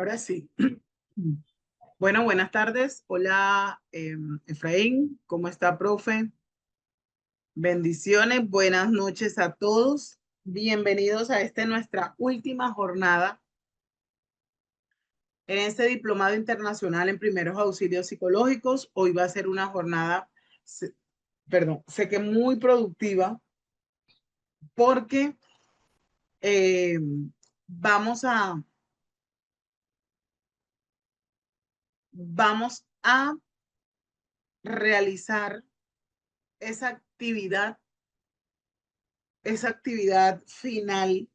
Ahora sí. Bueno, buenas tardes. Hola, Efraín. ¿Cómo está, profe? Bendiciones. Buenas noches a todos. Bienvenidos a nuestra última jornada en este diplomado internacional en primeros auxilios psicológicos. Hoy va a ser una jornada, sé que muy productiva porque eh, vamos a, vamos a realizar esa actividad esa actividad final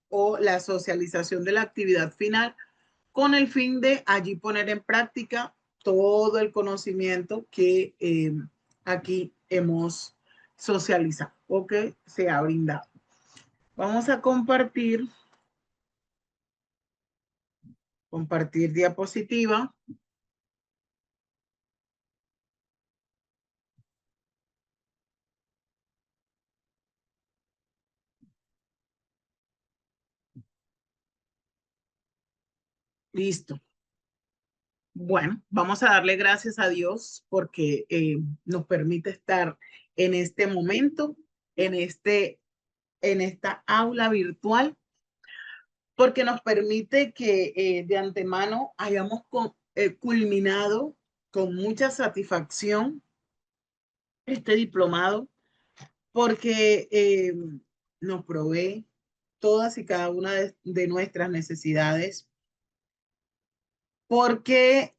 o la socialización de la actividad final con el fin de allí poner en práctica todo el conocimiento que aquí hemos socializado o que se ha brindado. Vamos a compartir diapositiva. Listo. Bueno, vamos a darle gracias a Dios porque nos permite estar en este momento, en, en esta aula virtual, porque nos permite que de antemano hayamos culminado con mucha satisfacción este diplomado, porque nos provee todas y cada una de nuestras necesidades, porque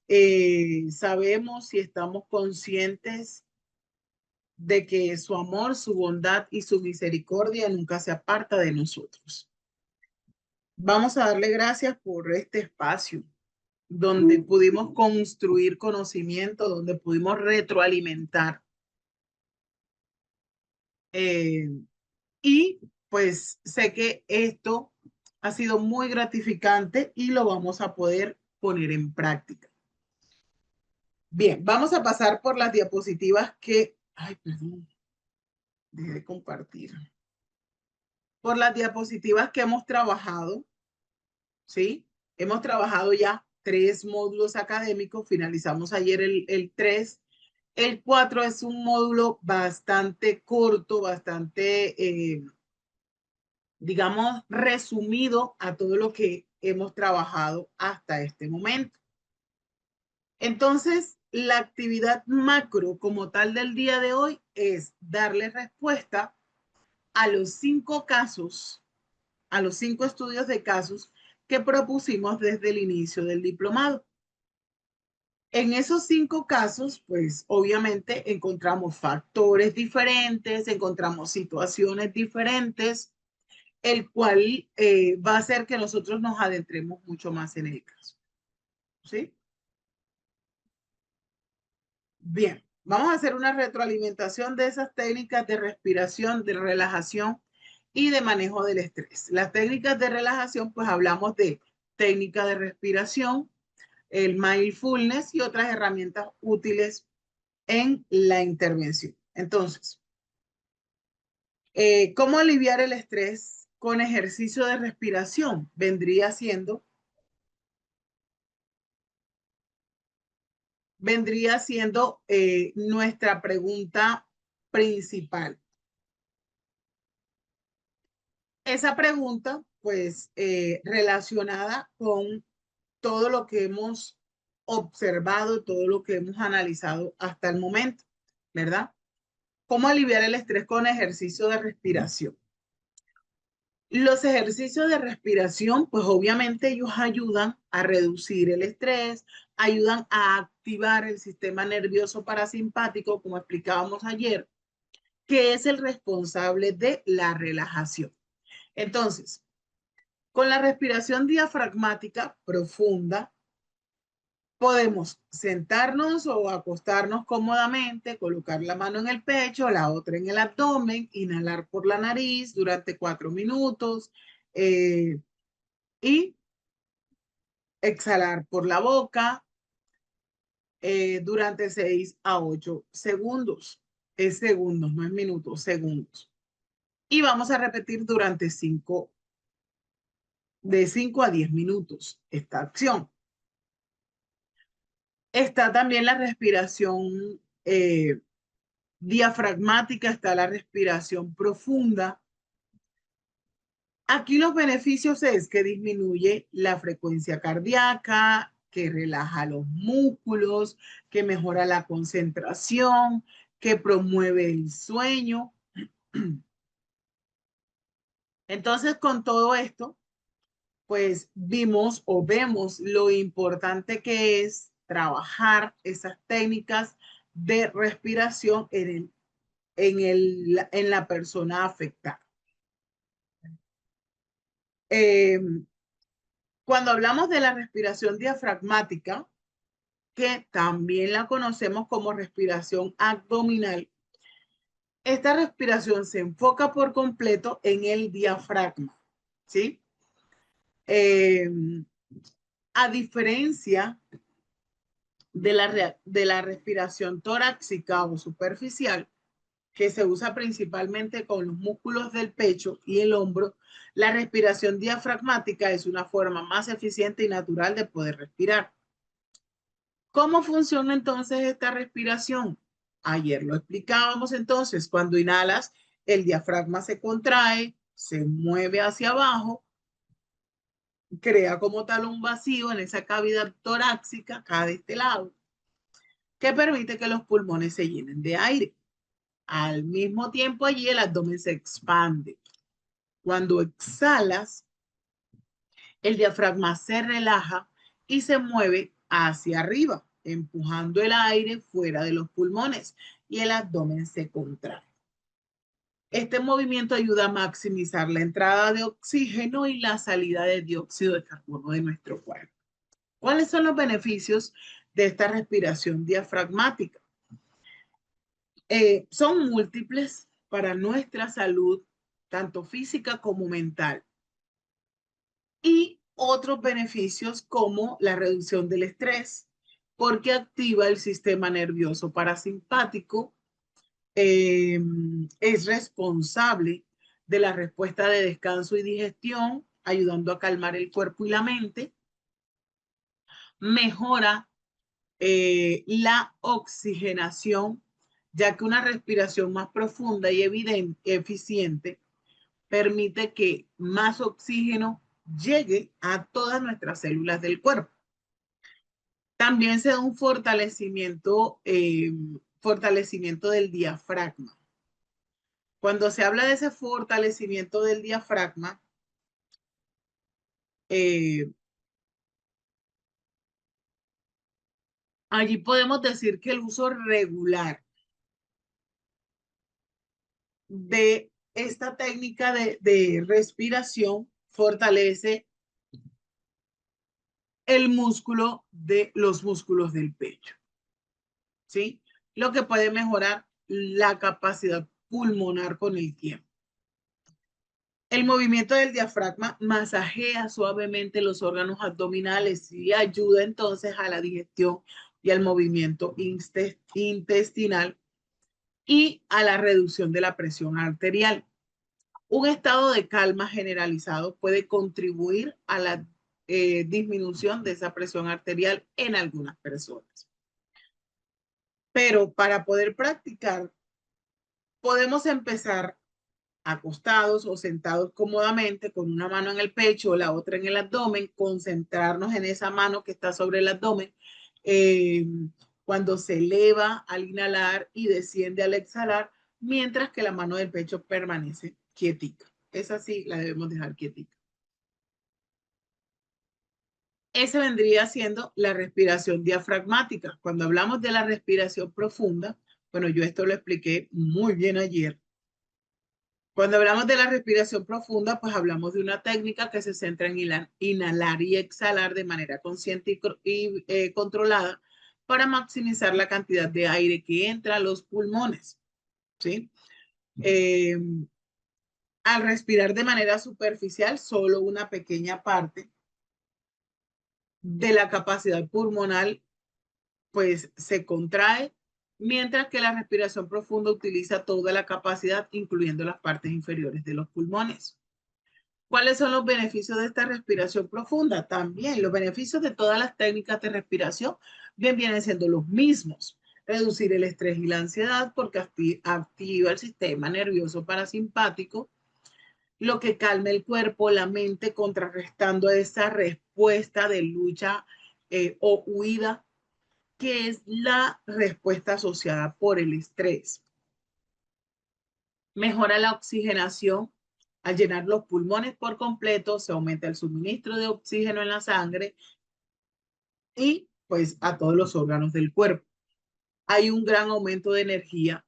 sabemos y estamos conscientes de que su amor, su bondad y su misericordia nunca se aparta de nosotros. Vamos a darle gracias por este espacio donde pudimos construir conocimiento, donde pudimos retroalimentar. Eh, y pues sé que esto ha sido muy gratificante y lo vamos a poder poner en práctica. Bien, vamos a pasar por las diapositivas ay, perdón, dejé de compartir. Por las diapositivas que hemos trabajado, ¿sí? Hemos trabajado ya 3 módulos académicos, finalizamos ayer el 3. El 4 es un módulo bastante corto, bastante, digamos, resumido a todo lo que hemos trabajado hasta este momento. Entonces, la actividad macro como tal del día de hoy es darle respuesta a los 5 casos, a los 5 estudios de casos que propusimos desde el inicio del diplomado. En esos 5 casos, pues obviamente encontramos factores diferentes, encontramos situaciones diferentes, el cual va a hacer que nosotros nos adentremos mucho más en el caso. ¿Sí? Bien, vamos a hacer una retroalimentación de esas técnicas de respiración, de relajación y de manejo del estrés. Las técnicas de relajación, pues hablamos de técnica de respiración, el mindfulness y otras herramientas útiles en la intervención. Entonces, ¿cómo aliviar el estrés con ejercicio de respiración? Vendría siendo nuestra pregunta principal. Esa pregunta, pues, relacionada con todo lo que hemos observado, todo lo que hemos analizado hasta el momento, ¿verdad? ¿Cómo aliviar el estrés con ejercicio de respiración? Los ejercicios de respiración, pues obviamente ellos ayudan a reducir el estrés, ayudan a activar el sistema nervioso parasimpático, como explicábamos ayer, que es el responsable de la relajación. Entonces, con la respiración diafragmática profunda, podemos sentarnos o acostarnos cómodamente, colocar la mano en el pecho, la otra en el abdomen, inhalar por la nariz durante 4 minutos y exhalar por la boca durante 6 a 8 segundos. Es segundos, no es minutos, segundos. Y vamos a repetir durante 5 de 5 a 10 minutos esta acción. Está también la respiración diafragmática, está la respiración profunda. Aquí los beneficios es que disminuye la frecuencia cardíaca, que relaja los músculos, que mejora la concentración, que promueve el sueño. Entonces, con todo esto, pues vimos o vemos lo importante que es trabajar esas técnicas de respiración en la persona afectada. Cuando hablamos de la respiración diafragmática, que también la conocemos como respiración abdominal, esta respiración se enfoca por completo en el diafragma, ¿sí? A diferencia de la respiración torácica o superficial, que se usa principalmente con los músculos del pecho y el hombro, la respiración diafragmática es una forma más eficiente y natural de poder respirar. ¿Cómo funciona entonces esta respiración? Ayer lo explicábamos entonces, cuando inhalas, el diafragma se contrae, se mueve hacia abajo, crea como tal un vacío en esa cavidad torácica acá de este lado, que permite que los pulmones se llenen de aire. Al mismo tiempo allí el abdomen se expande. Cuando exhalas, el diafragma se relaja y se mueve hacia arriba, empujando el aire fuera de los pulmones y el abdomen se contrae. Este movimiento ayuda a maximizar la entrada de oxígeno y la salida de dióxido de carbono de nuestro cuerpo. ¿Cuáles son los beneficios de esta respiración diafragmática? Son múltiples para nuestra salud, tanto física como mental. Y otros beneficios como la reducción del estrés, porque activa el sistema nervioso parasimpático, es responsable de la respuesta de descanso y digestión, ayudando a calmar el cuerpo y la mente, mejora la oxigenación, ya que una respiración más profunda y eficiente permite que más oxígeno llegue a todas nuestras células del cuerpo. También se da un fortalecimiento del diafragma. Cuando se habla de ese fortalecimiento del diafragma, allí podemos decir que el uso regular de esta técnica de respiración fortalece el músculo de los músculos del pecho, ¿sí? Lo que puede mejorar la capacidad pulmonar con el tiempo. El movimiento del diafragma masajea suavemente los órganos abdominales y ayuda entonces a la digestión y al movimiento intestinal y a la reducción de la presión arterial. Un estado de calma generalizado puede contribuir a la disminución de esa presión arterial en algunas personas. Pero para poder practicar, podemos empezar acostados o sentados cómodamente con una mano en el pecho o la otra en el abdomen, concentrarnos en esa mano que está sobre el abdomen cuando se eleva al inhalar y desciende al exhalar, mientras que la mano del pecho permanece quietica. Esa sí la debemos dejar quietica. Esa vendría siendo la respiración diafragmática. Cuando hablamos de la respiración profunda, bueno, yo esto lo expliqué muy bien ayer. Cuando hablamos de la respiración profunda, pues hablamos de una técnica que se centra en inhalar y exhalar de manera consciente y controlada para maximizar la cantidad de aire que entra a los pulmones, ¿sí? Al respirar de manera superficial, solo una pequeña parte de la capacidad pulmonar pues se contrae, mientras que la respiración profunda utiliza toda la capacidad, incluyendo las partes inferiores de los pulmones. ¿Cuáles son los beneficios de esta respiración profunda? También los beneficios de todas las técnicas de respiración bien vienen siendo los mismos. Reducir el estrés y la ansiedad porque activa el sistema nervioso parasimpático, lo que calma el cuerpo, la mente, contrarrestando esa respuesta de lucha o huida, que es la respuesta asociada por el estrés. Mejora la oxigenación. Al llenar los pulmones por completo, se aumenta el suministro de oxígeno en la sangre y pues a todos los órganos del cuerpo. Hay un gran aumento de energía.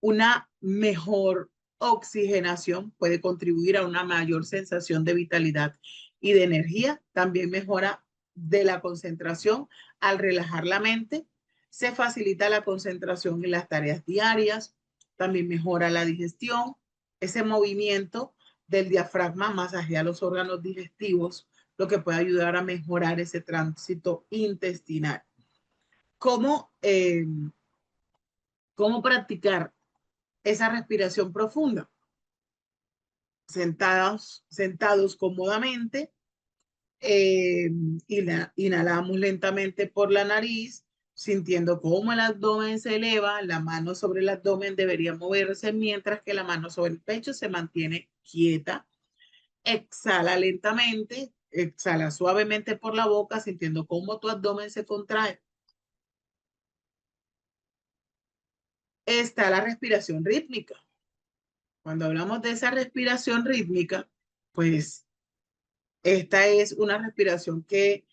Una mejor oxigenación puede contribuir a una mayor sensación de vitalidad y de energía. También mejora de la concentración al relajar la mente. Se facilita la concentración en las tareas diarias. También mejora la digestión. Ese movimiento del diafragma masajea los órganos digestivos, lo que puede ayudar a mejorar ese tránsito intestinal. ¿Cómo, cómo practicar esa respiración profunda? Sentados cómodamente, inhalamos lentamente por la nariz, sintiendo cómo el abdomen se eleva, la mano sobre el abdomen debería moverse mientras que la mano sobre el pecho se mantiene quieta. Exhala lentamente, exhala suavemente por la boca, sintiendo cómo tu abdomen se contrae. Está la respiración rítmica. Cuando hablamos de esa respiración rítmica, pues esta es una respiración que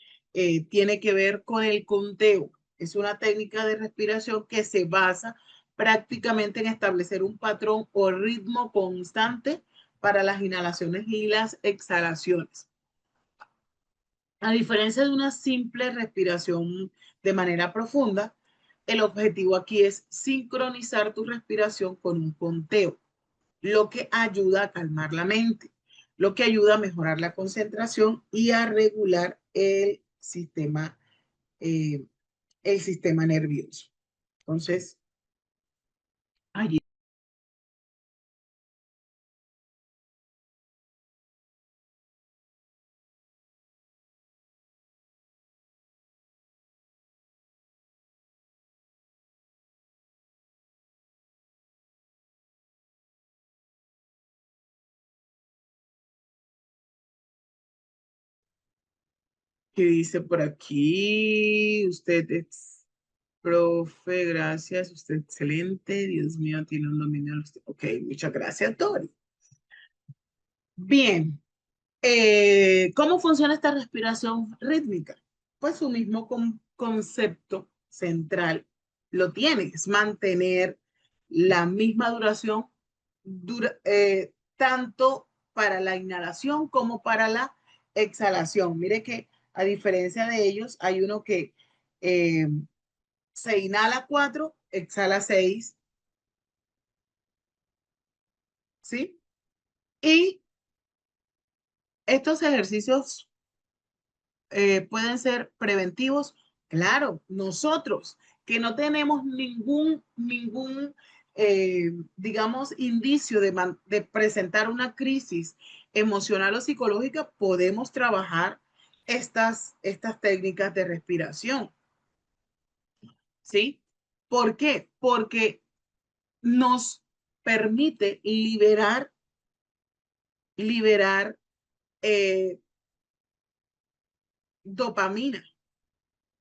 tiene que ver con el conteo. Es una técnica de respiración que se basa prácticamente en establecer un patrón o ritmo constante para las inhalaciones y las exhalaciones. A diferencia de una simple respiración de manera profunda, el objetivo aquí es sincronizar tu respiración con un conteo, lo que ayuda a calmar la mente, lo que ayuda a mejorar la concentración y a regular eh, el sistema nervioso. Entonces, allí que dice por aquí, usted es profe, gracias, usted excelente, Dios mío, tiene un dominio. Ok, muchas gracias, Tori. Bien, ¿cómo funciona esta respiración rítmica? Pues su mismo concepto central lo tiene, es mantener la misma duración tanto para la inhalación como para la exhalación. Mire que a diferencia de ellos, hay uno que eh, se inhala 4, exhala 6, ¿sí? Y estos ejercicios pueden ser preventivos. Claro, nosotros que no tenemos digamos, indicio de presentar una crisis emocional o psicológica, podemos trabajar estas técnicas de respiración. ¿Sí? ¿Por qué? Porque nos permite liberar eh, dopamina,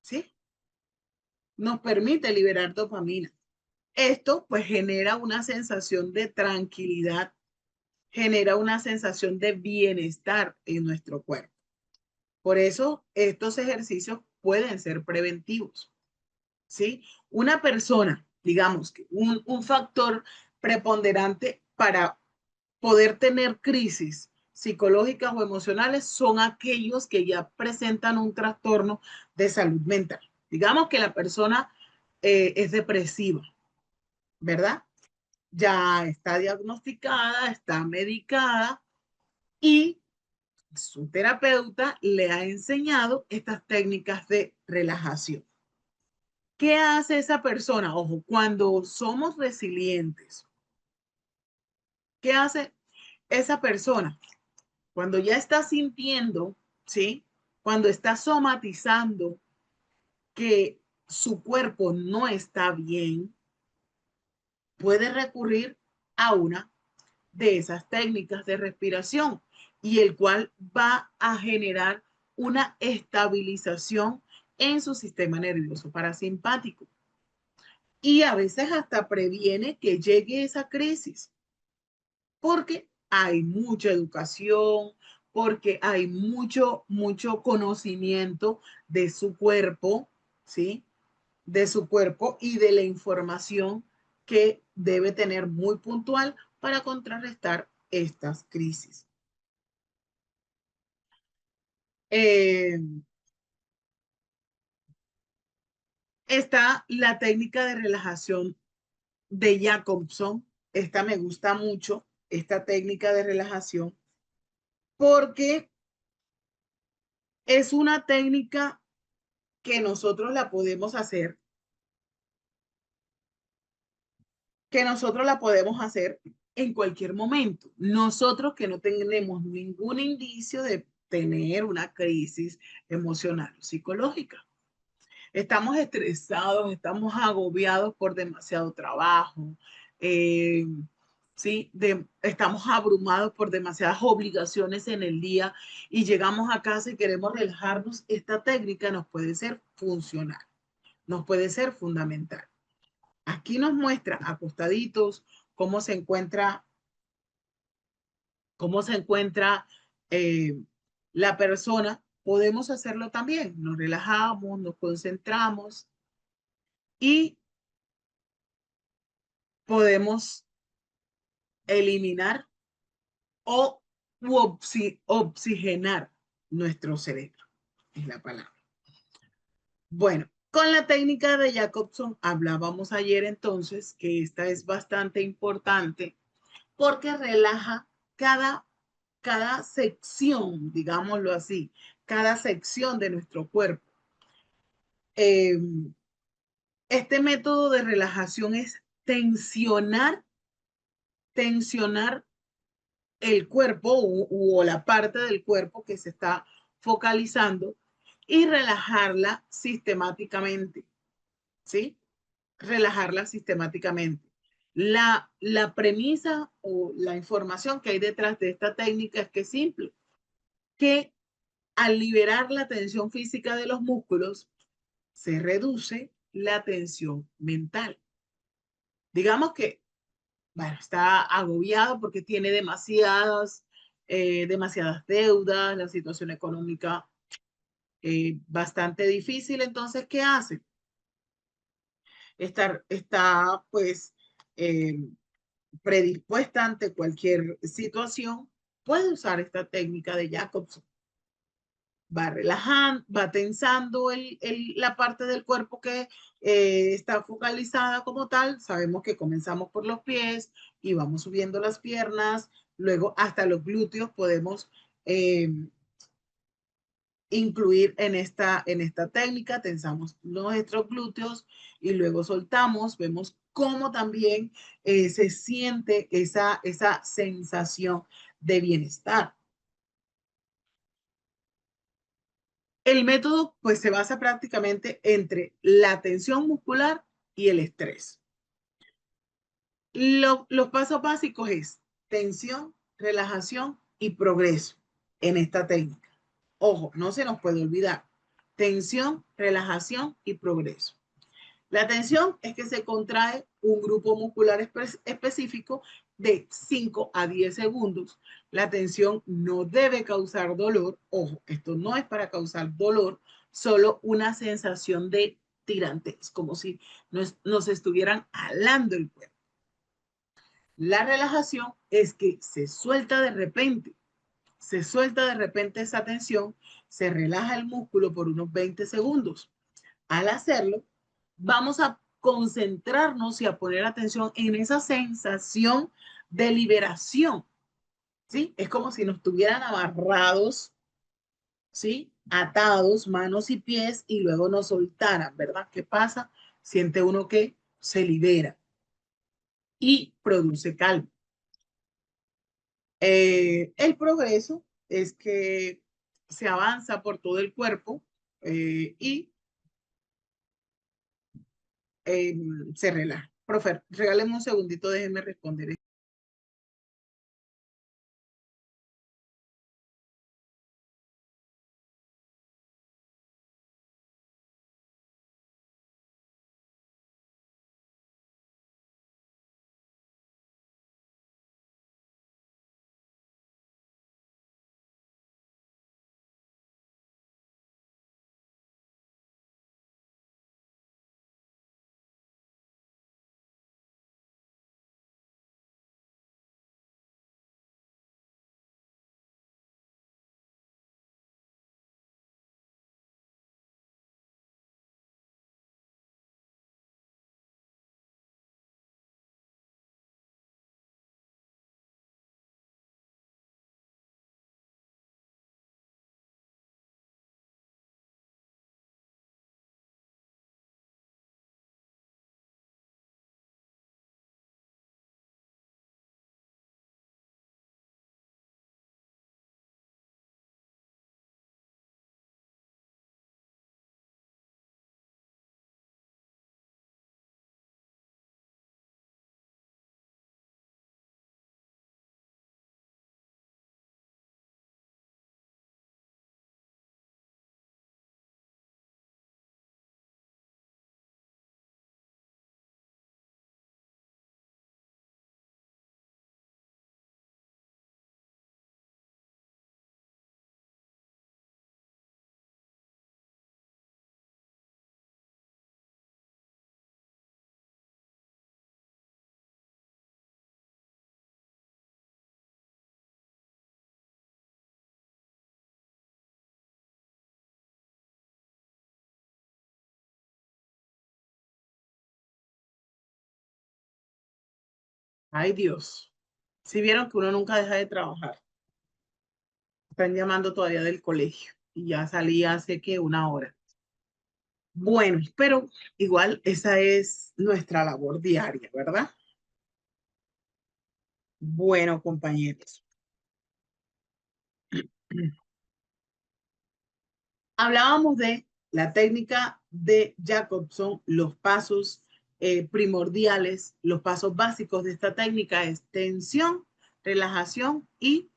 ¿sí? Nos permite liberar dopamina. Esto pues genera una sensación de tranquilidad, genera una sensación de bienestar en nuestro cuerpo. Por eso estos ejercicios pueden ser preventivos, ¿sí? Una persona, digamos que un factor preponderante para poder tener crisis psicológicas o emocionales son aquellos que ya presentan un trastorno de salud mental. Digamos que la persona es depresiva, ¿verdad? Ya está diagnosticada, está medicada y su terapeuta le ha enseñado estas técnicas de relajación. ¿Qué hace esa persona? Ojo, cuando somos resilientes, ¿qué hace esa persona? Cuando ya está sintiendo, ¿sí? Cuando está somatizando que su cuerpo no está bien, puede recurrir a una de esas técnicas de respiración y el cual va a generar una estabilización en su sistema nervioso parasimpático y a veces hasta previene que llegue esa crisis porque hay mucha educación, porque hay mucho conocimiento de su cuerpo, ¿sí? De su cuerpo y de la información que debe tener muy puntual para contrarrestar estas crisis. Eh, Está la técnica de relajación de Jacobson. Esta me gusta mucho, esta técnica de relajación, porque es una técnica que nosotros la podemos hacer, que nosotros la podemos hacer en cualquier momento. Nosotros que no tenemos ningún indicio de tener una crisis emocional o psicológica. Estamos estresados, estamos agobiados por demasiado trabajo, eh, ¿sí? Estamos abrumados por demasiadas obligaciones en el día y llegamos a casa y queremos relajarnos. Esta técnica nos puede ser funcional, nos puede ser fundamental. Aquí nos muestra acostaditos cómo se encuentra, cómo se encuentra eh, la persona. Podemos hacerlo también. Nos relajamos, nos concentramos y podemos eliminar o oxigenar nuestro cerebro. Es la palabra. Bueno, con la técnica de Jacobson hablábamos ayer entonces que esta es bastante importante porque relaja cada sección, digámoslo así, cada sección de nuestro cuerpo. Eh, este método de relajación es tensionar el cuerpo o la parte del cuerpo que se está focalizando y relajarla sistemáticamente, ¿sí? Relajarla sistemáticamente. La premisa o la información que hay detrás de esta técnica es que es simple, que al liberar la tensión física de los músculos, se reduce la tensión mental. Digamos que, bueno, está agobiado porque tiene demasiadas deudas, la situación económica bastante difícil. Entonces, ¿qué hace? Está pues eh, predispuesta ante cualquier situación, puede usar esta técnica de Jacobson. Va relajando, va tensando la parte del cuerpo que está focalizada como tal. Sabemos que comenzamos por los pies y vamos subiendo las piernas, luego hasta los glúteos podemos eh, incluir en esta técnica. Tensamos nuestros glúteos y luego soltamos. Vemos cómo también se siente esa sensación de bienestar. El método pues se basa prácticamente entre la tensión muscular y el estrés. Los pasos básicos es tensión, relajación y progreso en esta técnica. Ojo, no se nos puede olvidar. Tensión, relajación y progreso. La tensión es que se contrae un grupo muscular específico de 5 a 10 segundos. La tensión no debe causar dolor. Ojo, esto no es para causar dolor, solo una sensación de tirantes, como si nos estuvieran alando el cuerpo. La relajación es que se suelta de repente esa tensión, se relaja el músculo por unos 20 segundos. Al hacerlo, vamos a concentrarnos y a poner atención en esa sensación de liberación, ¿sí? Es como si nos tuvieran amarrados, ¿sí? Atados, manos y pies, y luego nos soltaran, ¿verdad? ¿Qué pasa? Siente uno que se libera y produce calma. El progreso es que se avanza por todo el cuerpo y se relaja. Profe, regáleme un segundito, déjenme responder. Ay, Dios. Si vieron que uno nunca deja de trabajar. Están llamando todavía del colegio y ya salí hace que una hora. Bueno, pero igual esa es nuestra labor diaria, ¿verdad? Bueno, compañeros. Hablábamos de la técnica de Jacobson, los pasos primordiales, los pasos básicos de esta técnica es tensión, relajación y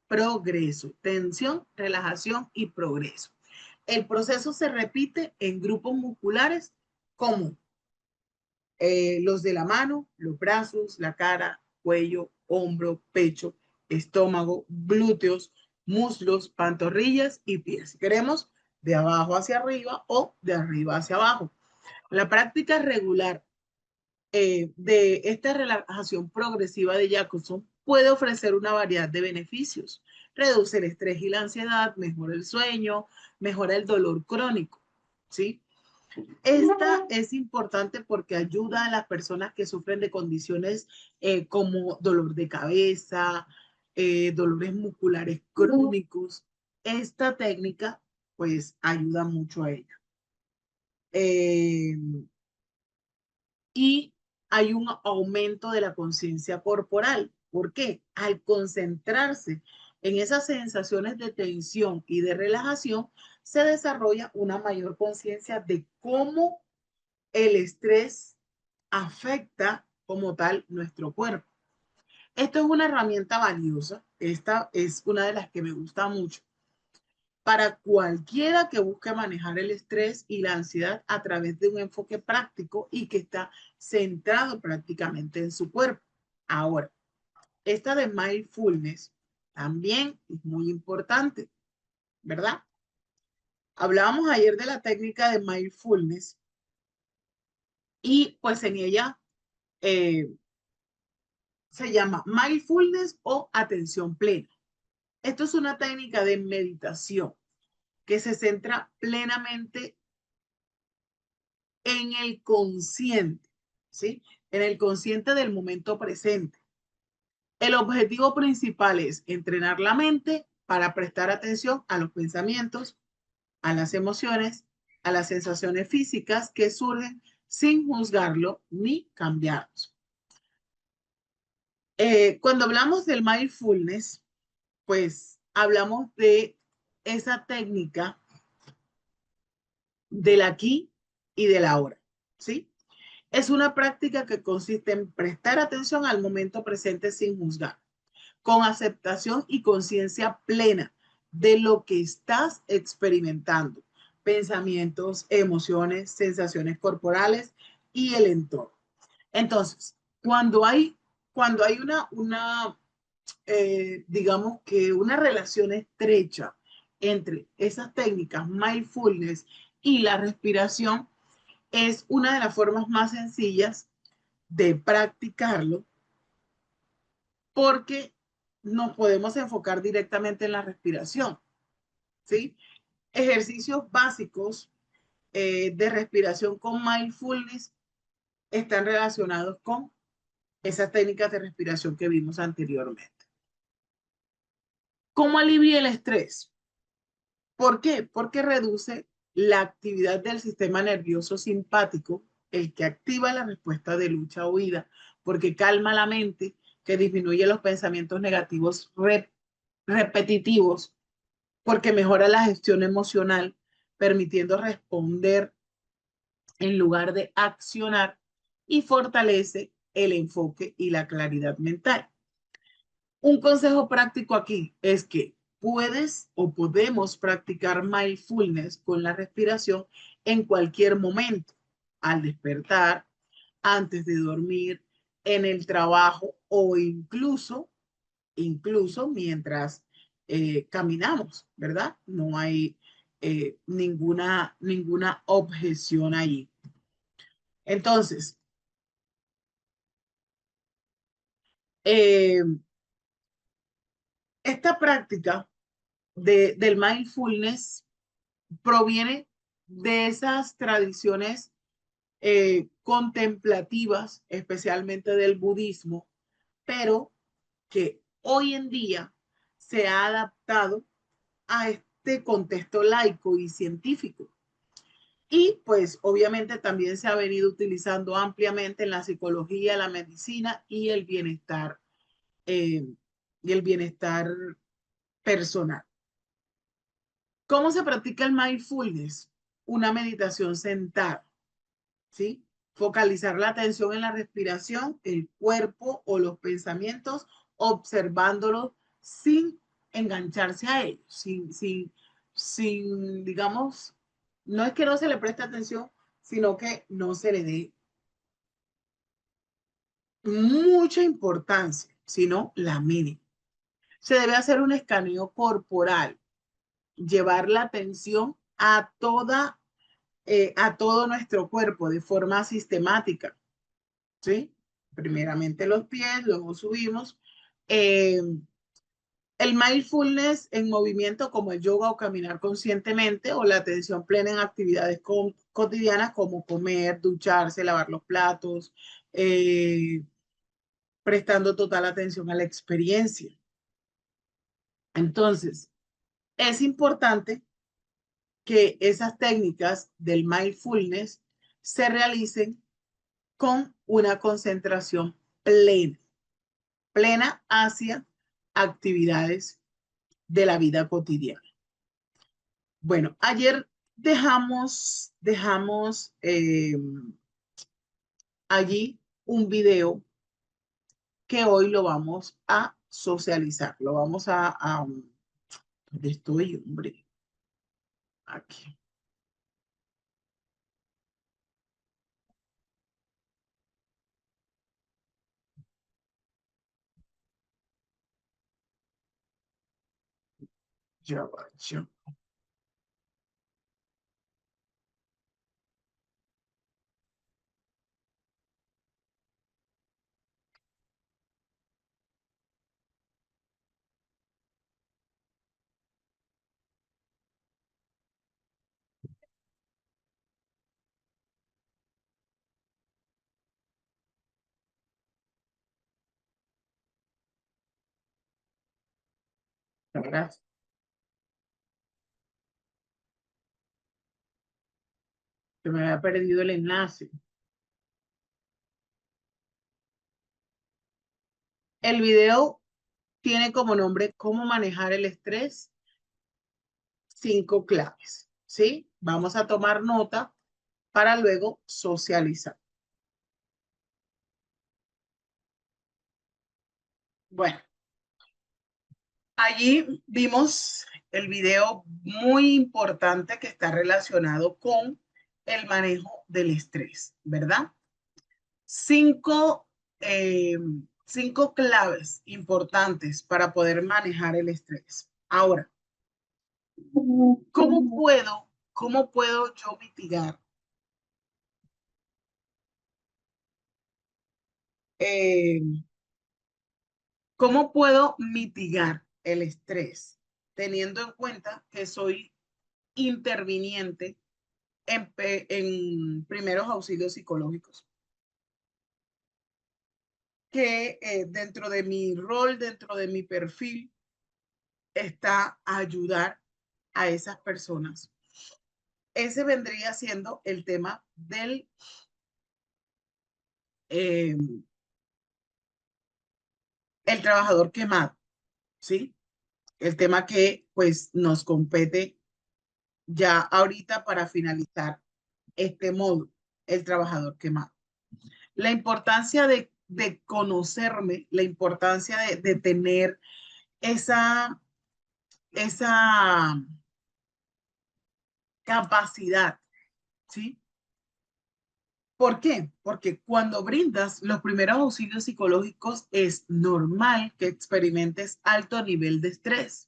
progreso. Tensión, relajación y progreso. El proceso se repite en grupos musculares como los de la mano, los brazos, la cara, cuello, hombro, pecho, estómago, glúteos, muslos, pantorrillas y pies. Si queremos, de abajo hacia arriba o de arriba hacia abajo. La práctica regular de esta relajación progresiva de Jacobson puede ofrecer una variedad de beneficios. Reduce el estrés y la ansiedad, mejora el sueño, mejora el dolor crónico, ¿sí? Esta es importante porque ayuda a las personas que sufren de condiciones como dolor de cabeza, dolores musculares crónicos. Esta técnica pues ayuda mucho a ello. Eh, y hay un aumento de la conciencia corporal. ¿Por qué? Al concentrarse en esas sensaciones de tensión y de relajación, se desarrolla una mayor conciencia de cómo el estrés afecta como tal nuestro cuerpo. Esto es una herramienta valiosa. Esta es una de las que me gusta mucho para cualquiera que busque manejar el estrés y la ansiedad a través de un enfoque práctico y que está centrado prácticamente en su cuerpo. Ahora, esta de mindfulness también es muy importante, ¿verdad? Hablábamos ayer de la técnica de mindfulness y pues en ella eh, se llama mindfulness o atención plena. Esto es una técnica de meditación que se centra plenamente en el consciente, ¿sí? En el consciente del momento presente. El objetivo principal es entrenar la mente para prestar atención a los pensamientos, a las emociones, a las sensaciones físicas que surgen sin juzgarlo ni cambiarlos. Cuando hablamos del mindfulness, pues hablamos de esa técnica del aquí y del ahora, ¿sí? Es una práctica que consiste en prestar atención al momento presente sin juzgar, con aceptación y conciencia plena de lo que estás experimentando, pensamientos, emociones, sensaciones corporales y el entorno. Entonces, cuando hay digamos que una relación estrecha entre esas técnicas mindfulness y la respiración, es una de las formas más sencillas de practicarlo porque nos podemos enfocar directamente en la respiración, ¿sí? Ejercicios básicos de respiración con mindfulness están relacionados con esas técnicas de respiración que vimos anteriormente. ¿Cómo alivia el estrés? ¿Por qué? Porque reduce la actividad del sistema nervioso simpático, el que activa la respuesta de lucha o huida, porque calma la mente, que disminuye los pensamientos negativos repetitivos, porque mejora la gestión emocional, permitiendo responder en lugar de accionar, y fortalece el enfoque y la claridad mental. Un consejo práctico aquí es que puedes o podemos practicar mindfulness con la respiración en cualquier momento, al despertar, antes de dormir, en el trabajo o incluso mientras caminamos, ¿verdad? No hay ninguna objeción ahí. Entonces, eh, esta práctica del mindfulness proviene de esas tradiciones contemplativas, especialmente del budismo, pero que hoy en día se ha adaptado a este contexto laico y científico. Y pues obviamente también se ha venido utilizando ampliamente en la psicología, la medicina y el bienestar personal. ¿Cómo se practica el mindfulness? Una meditación sentada, ¿sí? Focalizar la atención en la respiración, el cuerpo o los pensamientos, observándolos sin engancharse a ellos, digamos, no es que no se le preste atención, sino que no se le dé mucha importancia, sino la mínima. Se debe hacer un escaneo corporal, llevar la atención a todo nuestro cuerpo de forma sistemática, ¿sí? Primeramente los pies, luego subimos. Eh, el mindfulness en movimiento como el yoga o caminar conscientemente o la atención plena en actividades cotidianas como comer, ducharse, lavar los platos, prestando total atención a la experiencia. Entonces, es importante que esas técnicas del mindfulness se realicen con una concentración plena hacia actividades de la vida cotidiana. Bueno, ayer dejamos allí un video que hoy lo vamos a socializar. Lo vamos ¿dónde estoy, hombre? Aquí. Ya va, ya. Gracias. Se me había perdido el enlace. El video tiene como nombre ¿Cómo manejar el estrés? 5 claves, ¿sí? Vamos a tomar nota para luego socializar. Bueno, allí vimos el video muy importante que está relacionado con el manejo del estrés, ¿verdad? Cinco, eh, 5 claves importantes para poder manejar el estrés. Ahora, cómo puedo yo mitigar eh, ¿cómo puedo mitigar el estrés teniendo en cuenta que soy interviniente en primeros auxilios psicológicos? Que dentro de mi rol, dentro de mi perfil, está ayudar a esas personas. Ese vendría siendo el tema del eh, el trabajador quemado, ¿sí? El tema que pues nos compete ya ahorita para finalizar este módulo, el trabajador quemado. La importancia de conocerme, la importancia de tener esa capacidad, ¿sí? ¿Por qué? Porque cuando brindas los primeros auxilios psicológicos es normal que experimentes alto nivel de estrés.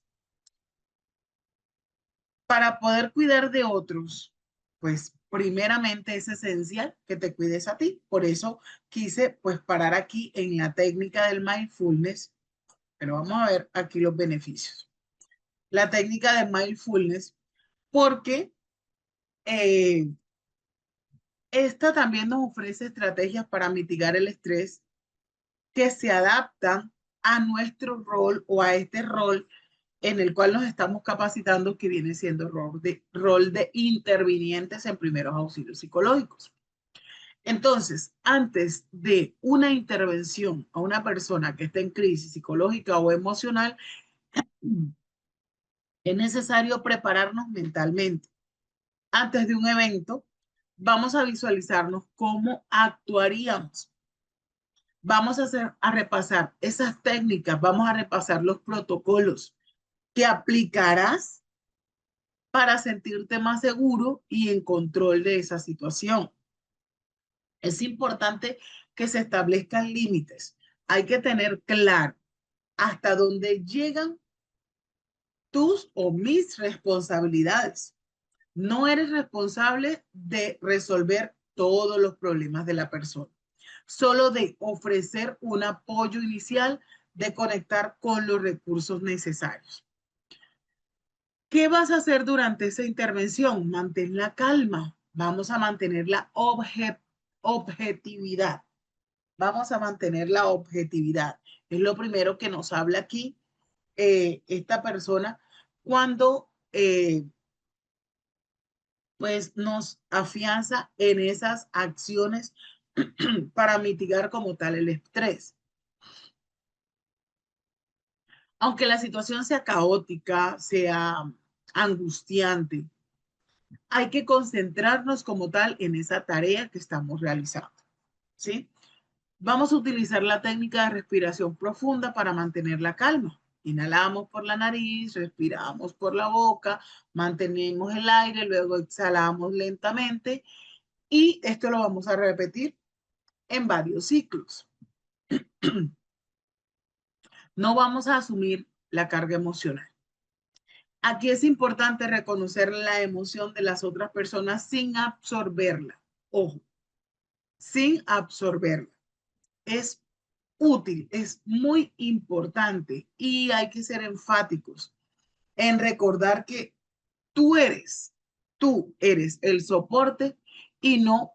Para poder cuidar de otros, pues primeramente es esencial que te cuides a ti. Por eso quise pues parar aquí en la técnica del mindfulness, pero vamos a ver aquí los beneficios. La técnica de mindfulness, porque eh, esta también nos ofrece estrategias para mitigar el estrés que se adaptan a nuestro rol o a este rol en el cual nos estamos capacitando, que viene siendo rol de intervinientes en primeros auxilios psicológicos. Entonces, antes de una intervención a una persona que está en crisis psicológica o emocional, es necesario prepararnos mentalmente. Antes de un evento, vamos a visualizarnos cómo actuaríamos. Vamos a repasar esas técnicas, vamos a repasar los protocolos que aplicarás para sentirte más seguro y en control de esa situación. Es importante que se establezcan límites. Hay que tener claro hasta dónde llegan tus o mis responsabilidades. No eres responsable de resolver todos los problemas de la persona, solo de ofrecer un apoyo inicial, de conectar con los recursos necesarios. ¿Qué vas a hacer durante esa intervención? Mantén la calma. Vamos a mantener la objetividad. Vamos a mantener la objetividad. Es lo primero que nos habla aquí esta persona cuando pues nos afianza en esas acciones para mitigar como tal el estrés. Aunque la situación sea caótica, sea angustiante, hay que concentrarnos como tal en esa tarea que estamos realizando, ¿sí? Vamos a utilizar la técnica de respiración profunda para mantener la calma. Inhalamos por la nariz, respiramos por la boca, mantenemos el aire, luego exhalamos lentamente y esto lo vamos a repetir en varios ciclos. No vamos a asumir la carga emocional. Aquí es importante reconocer la emoción de las otras personas sin absorberla. Ojo, sin absorberla. Es útil, es muy importante y hay que ser enfáticos en recordar que tú tú eres el soporte y no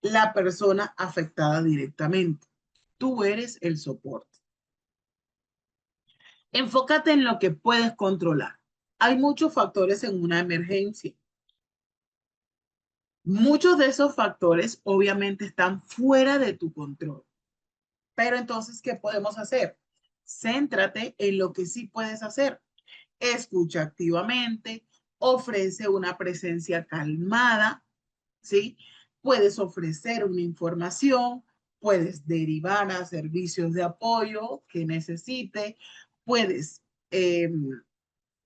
la persona afectada directamente. Tú eres el soporte. Enfócate en lo que puedes controlar. Hay muchos factores en una emergencia. Muchos de esos factores obviamente están fuera de tu control. Pero entonces, ¿qué podemos hacer? Céntrate en lo que sí puedes hacer. Escucha activamente, ofrece una presencia calmada, ¿sí? Puedes ofrecer una información, puedes derivar a servicios de apoyo que necesite, puedes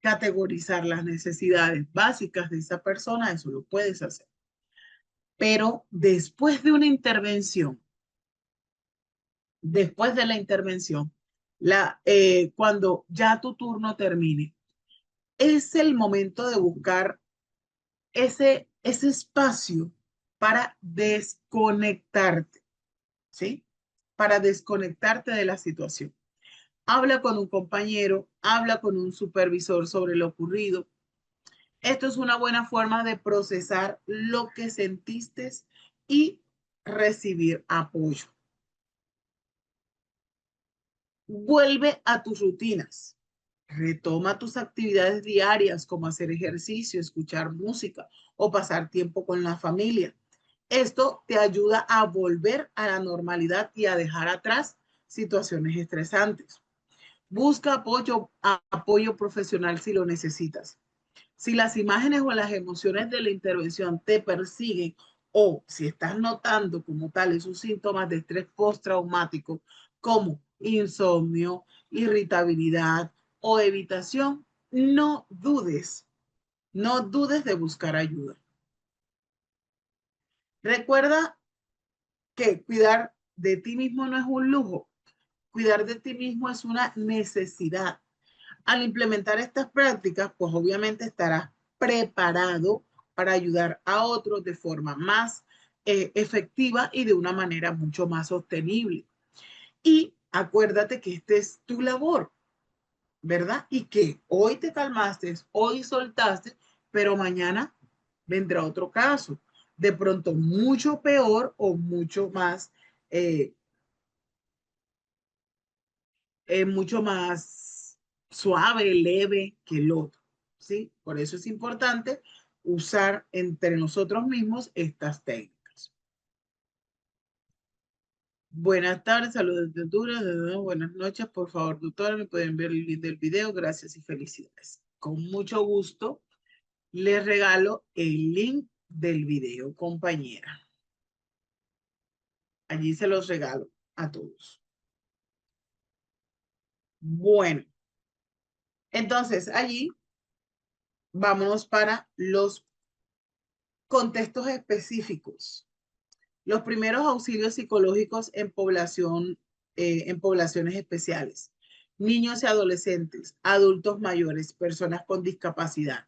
categorizar las necesidades básicas de esa persona, eso lo puedes hacer. Pero después de la intervención, cuando ya tu turno termine, es el momento de buscar ese espacio para desconectarte, ¿sí? Para desconectarte de la situación. Habla con un compañero, habla con un supervisor sobre lo ocurrido. Esto es una buena forma de procesar lo que sentiste y recibir apoyo. Vuelve a tus rutinas. Retoma tus actividades diarias como hacer ejercicio, escuchar música o pasar tiempo con la familia. Esto te ayuda a volver a la normalidad y a dejar atrás situaciones estresantes. Busca apoyo profesional si lo necesitas. Si las imágenes o las emociones de la intervención te persiguen o si estás notando como tal esos síntomas de estrés postraumático como insomnio, irritabilidad o evitación, no dudes de buscar ayuda. Recuerda que cuidar de ti mismo no es un lujo, cuidar de ti mismo es una necesidad. Al implementar estas prácticas, pues obviamente estarás preparado para ayudar a otros de forma más efectiva y de una manera mucho más sostenible. Y acuérdate que esta es tu labor, ¿verdad? Y que hoy te calmaste, hoy soltaste, pero mañana vendrá otro caso. De pronto mucho peor o eh, mucho más suave, leve que el otro, ¿sí? Por eso es importante usar entre nosotros mismos estas técnicas. Buenas tardes, saludos de Honduras, buenas noches, por favor, doctora, me pueden ver el link del video, gracias y felicidades. Con mucho gusto les regalo el link del video, compañera. Allí se los regalo a todos. Bueno, entonces allí vámonos para los contextos específicos. Los primeros auxilios psicológicos en poblaciones especiales. Niños y adolescentes, adultos mayores, personas con discapacidad.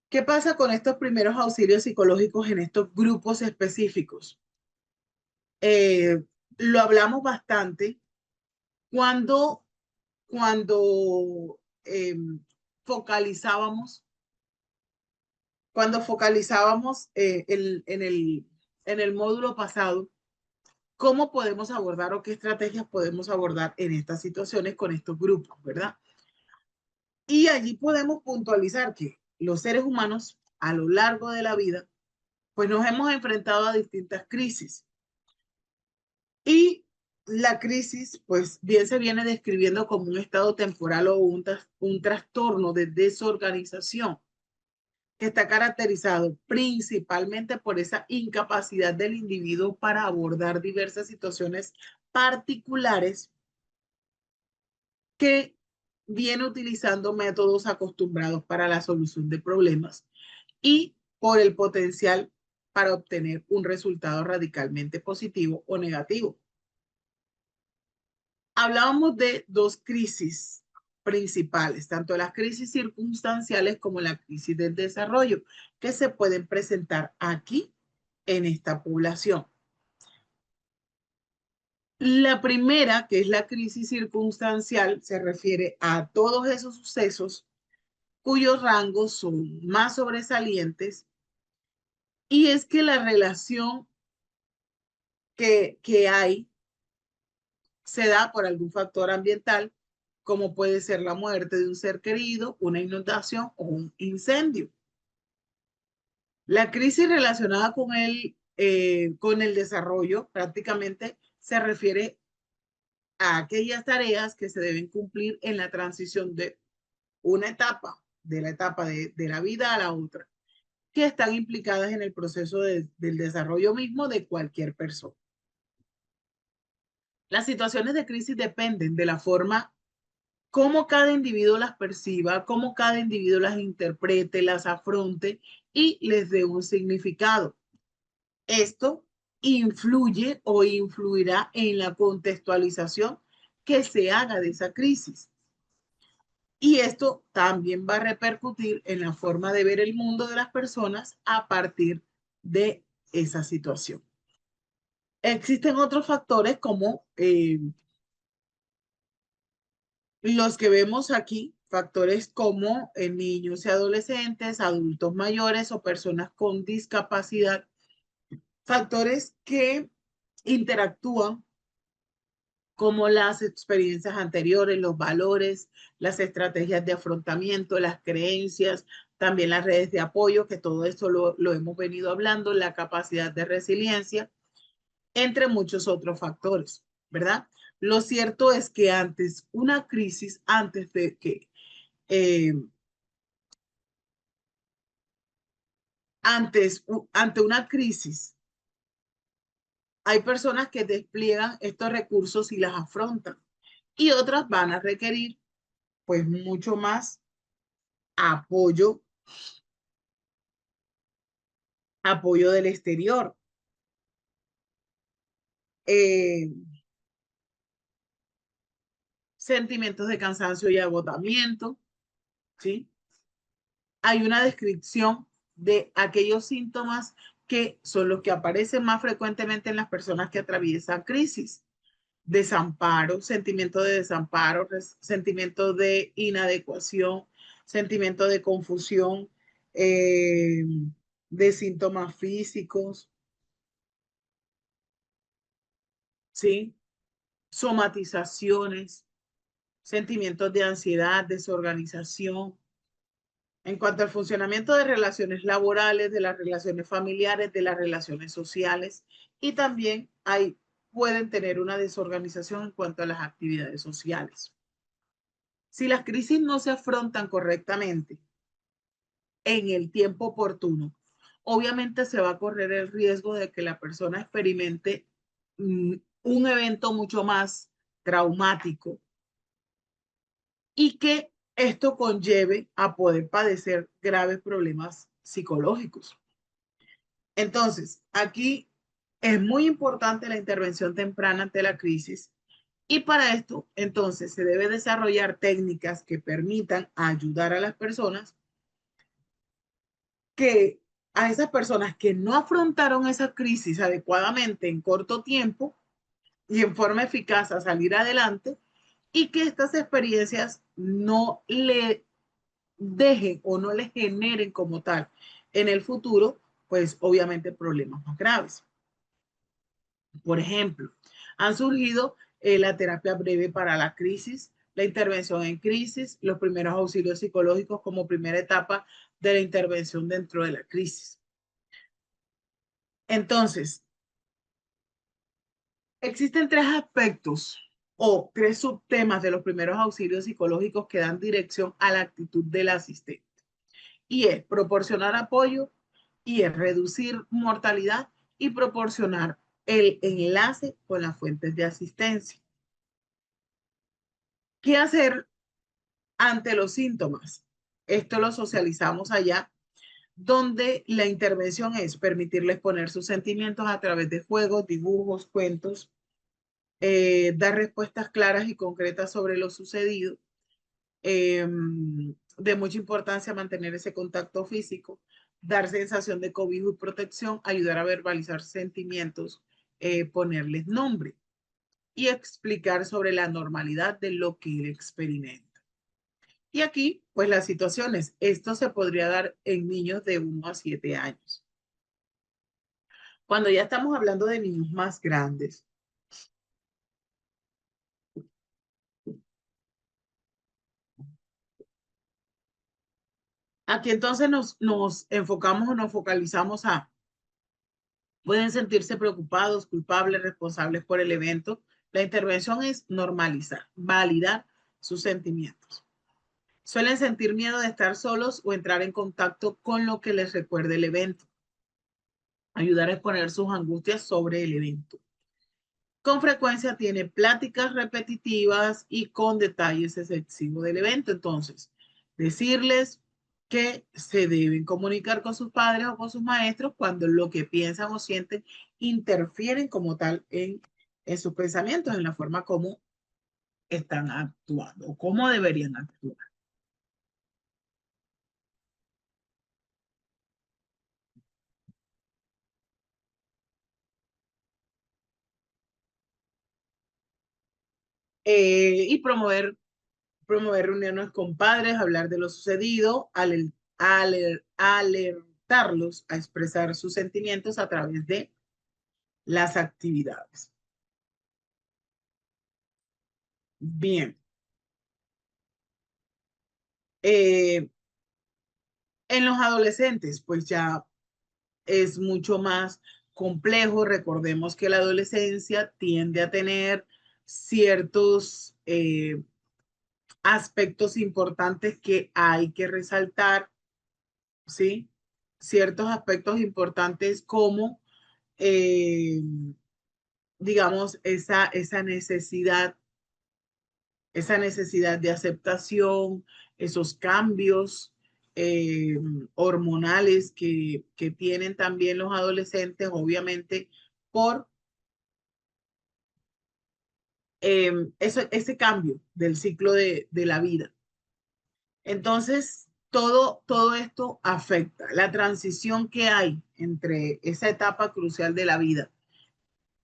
¿Qué pasa con estos primeros auxilios psicológicos en estos grupos específicos? Lo hablamos bastante cuando, cuando eh, focalizábamos, en el módulo pasado cómo podemos abordar o qué estrategias podemos abordar en estas situaciones con estos grupos, ¿verdad? Y allí podemos puntualizar que los seres humanos a lo largo de la vida, pues nos hemos enfrentado a distintas crisis. Y la crisis, pues bien se viene describiendo como un estado temporal o un trastorno de desorganización que está caracterizado principalmente por esa incapacidad del individuo para abordar diversas situaciones particulares que viene utilizando métodos acostumbrados para la solución de problemas y por el potencial para obtener un resultado radicalmente positivo o negativo. Hablábamos de dos crisis principales, tanto las crisis circunstanciales como la crisis del desarrollo, que se pueden presentar aquí en esta población. La primera, que es la crisis circunstancial, se refiere a todos esos sucesos cuyos rangos son más sobresalientes y es que la relación que hay se da por algún factor ambiental, como puede ser la muerte de un ser querido, una inundación o un incendio. La crisis relacionada con el desarrollo prácticamente se refiere a aquellas tareas que se deben cumplir en la transición de una etapa, de la etapa de la vida a la otra, que están implicadas en el proceso del desarrollo mismo de cualquier persona. Las situaciones de crisis dependen de la forma cómo cada individuo las perciba, cómo cada individuo las interprete, las afronte y les dé un significado. Esto influye o influirá en la contextualización que se haga de esa crisis. Y esto también va a repercutir en la forma de ver el mundo de las personas a partir de esa situación. Existen otros factores como los que vemos aquí, factores como niños y adolescentes, adultos mayores o personas con discapacidad, factores que interactúan como las experiencias anteriores, los valores, las estrategias de afrontamiento, las creencias, también las redes de apoyo, que todo esto lo hemos venido hablando, la capacidad de resiliencia, entre muchos otros factores, ¿verdad? Lo cierto es que antes una crisis, antes de que, eh, ante una crisis, hay personas que despliegan estos recursos y las afrontan y otras van a requerir pues mucho más apoyo, apoyo del exterior. Eh, Sentimientos de cansancio y agotamiento, ¿sí? Hay una descripción de aquellos síntomas que son los que aparecen más frecuentemente en las personas que atraviesan crisis. Desamparo, sentimiento de inadecuación, sentimiento de confusión, eh, de síntomas físicos, ¿sí? Somatizaciones, sentimientos de ansiedad, desorganización. En cuanto al funcionamiento de relaciones laborales, de las relaciones familiares, de las relaciones sociales, y también pueden tener una desorganización en cuanto a las actividades sociales. Si las crisis no se afrontan correctamente en el tiempo oportuno, obviamente se va a correr el riesgo de que la persona experimente un evento mucho más traumático y que esto conlleve a poder padecer graves problemas psicológicos. Entonces, aquí es muy importante la intervención temprana ante la crisis y para esto, entonces, se debe desarrollar técnicas que permitan ayudar a las personas que a esas personas que no afrontaron esa crisis adecuadamente en corto tiempo y en forma eficaz a salir adelante y que estas experiencias no le dejen o no le generen como tal en el futuro, pues obviamente problemas más graves. Por ejemplo, han surgido la terapia breve para la crisis, la intervención en crisis, los primeros auxilios psicológicos como primera etapa de la intervención dentro de la crisis. Entonces, existen tres aspectos o tres subtemas de los primeros auxilios psicológicos que dan dirección a la actitud del asistente. Y es proporcionar apoyo, y es reducir mortalidad y proporcionar el enlace con las fuentes de asistencia. ¿Qué hacer ante los síntomas? Esto lo socializamos allá, donde la intervención es permitirles poner sus sentimientos a través de juegos, dibujos, cuentos, dar respuestas claras y concretas sobre lo sucedido. De mucha importancia mantener ese contacto físico, dar sensación de cobijo y protección, ayudar a verbalizar sentimientos, ponerles nombre y explicar sobre la normalidad de lo que él experimenta. Y aquí, pues las situaciones, esto se podría dar en niños de 1 a 7 años. Cuando ya estamos hablando de niños más grandes, aquí entonces nos enfocamos o nos focalizamos a, pueden sentirse preocupados, culpables, responsables por el evento. La intervención es normalizar, validar sus sentimientos. Suelen sentir miedo de estar solos o entrar en contacto con lo que les recuerde el evento. Ayudar a exponer sus angustias sobre el evento. Con frecuencia tiene pláticas repetitivas y con detalles excesivos del evento. Entonces, decirles que se deben comunicar con sus padres o con sus maestros cuando lo que piensan o sienten interfieren como tal en sus pensamientos, en la forma como están actuando o cómo deberían actuar. Y promover reuniones con padres, hablar de lo sucedido, alertarlos a expresar sus sentimientos a través de las actividades. Bien. Eh, en los adolescentes, pues ya es mucho más complejo. Recordemos que la adolescencia tiende a tener ciertos aspectos importantes que hay que resaltar, ¿sí? Ciertos aspectos importantes como, eh, digamos, esa necesidad de aceptación, esos cambios eh, hormonales que tienen también los adolescentes, obviamente, por ese cambio del ciclo de la vida. Entonces, todo esto afecta la transición que hay entre esa etapa crucial de la vida.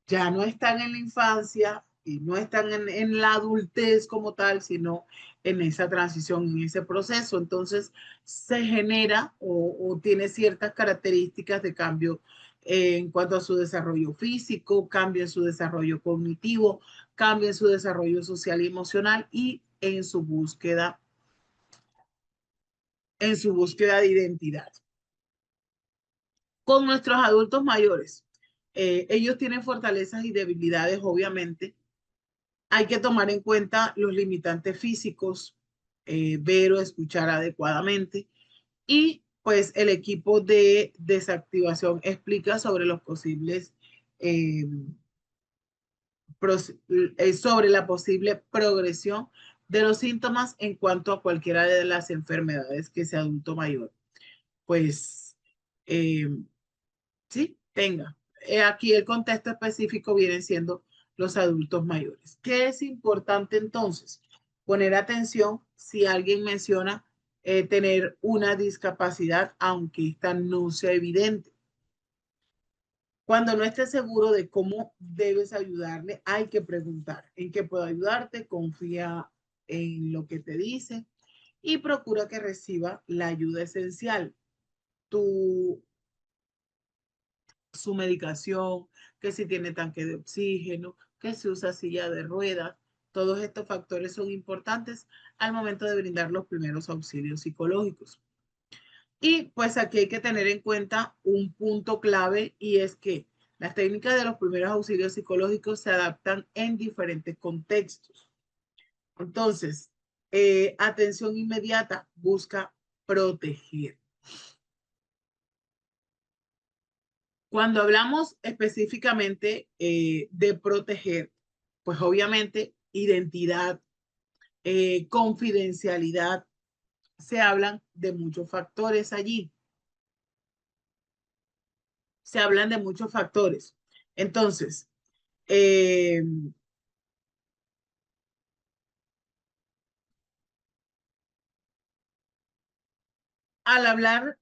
Ya no están en la infancia y no están en la adultez como tal, sino en esa transición, en ese proceso. Entonces, se genera o tiene ciertas características de cambio en cuanto a su desarrollo físico, cambio en su desarrollo cognitivo, cambio en su desarrollo social y emocional y en su búsqueda de identidad. Con nuestros adultos mayores, ellos tienen fortalezas y debilidades, obviamente. Hay que tomar en cuenta los limitantes físicos, ver o escuchar adecuadamente. Y pues el equipo de desactivación explica sobre los posibles, eh, sobre la posible progresión de los síntomas en cuanto a cualquiera de las enfermedades que ese adulto mayor, pues, eh, sí, tenga. Aquí el contexto específico viene siendo los adultos mayores. ¿Qué es importante entonces? Poner atención si alguien menciona tener una discapacidad, aunque esta no sea evidente. Cuando no estés seguro de cómo debes ayudarle, hay que preguntar en qué puedo ayudarte, confía en lo que te dice y procura que reciba la ayuda esencial. Tu Su medicación, que si tiene tanque de oxígeno, que si usa silla de ruedas. Todos estos factores son importantes al momento de brindar los primeros auxilios psicológicos. Y pues aquí hay que tener en cuenta un punto clave y es que las técnicas de los primeros auxilios psicológicos se adaptan en diferentes contextos. Entonces, atención inmediata busca proteger. Cuando hablamos específicamente de proteger, pues obviamente identidad, confidencialidad, se hablan de muchos factores allí, se hablan de muchos factores. Entonces, eh, al hablar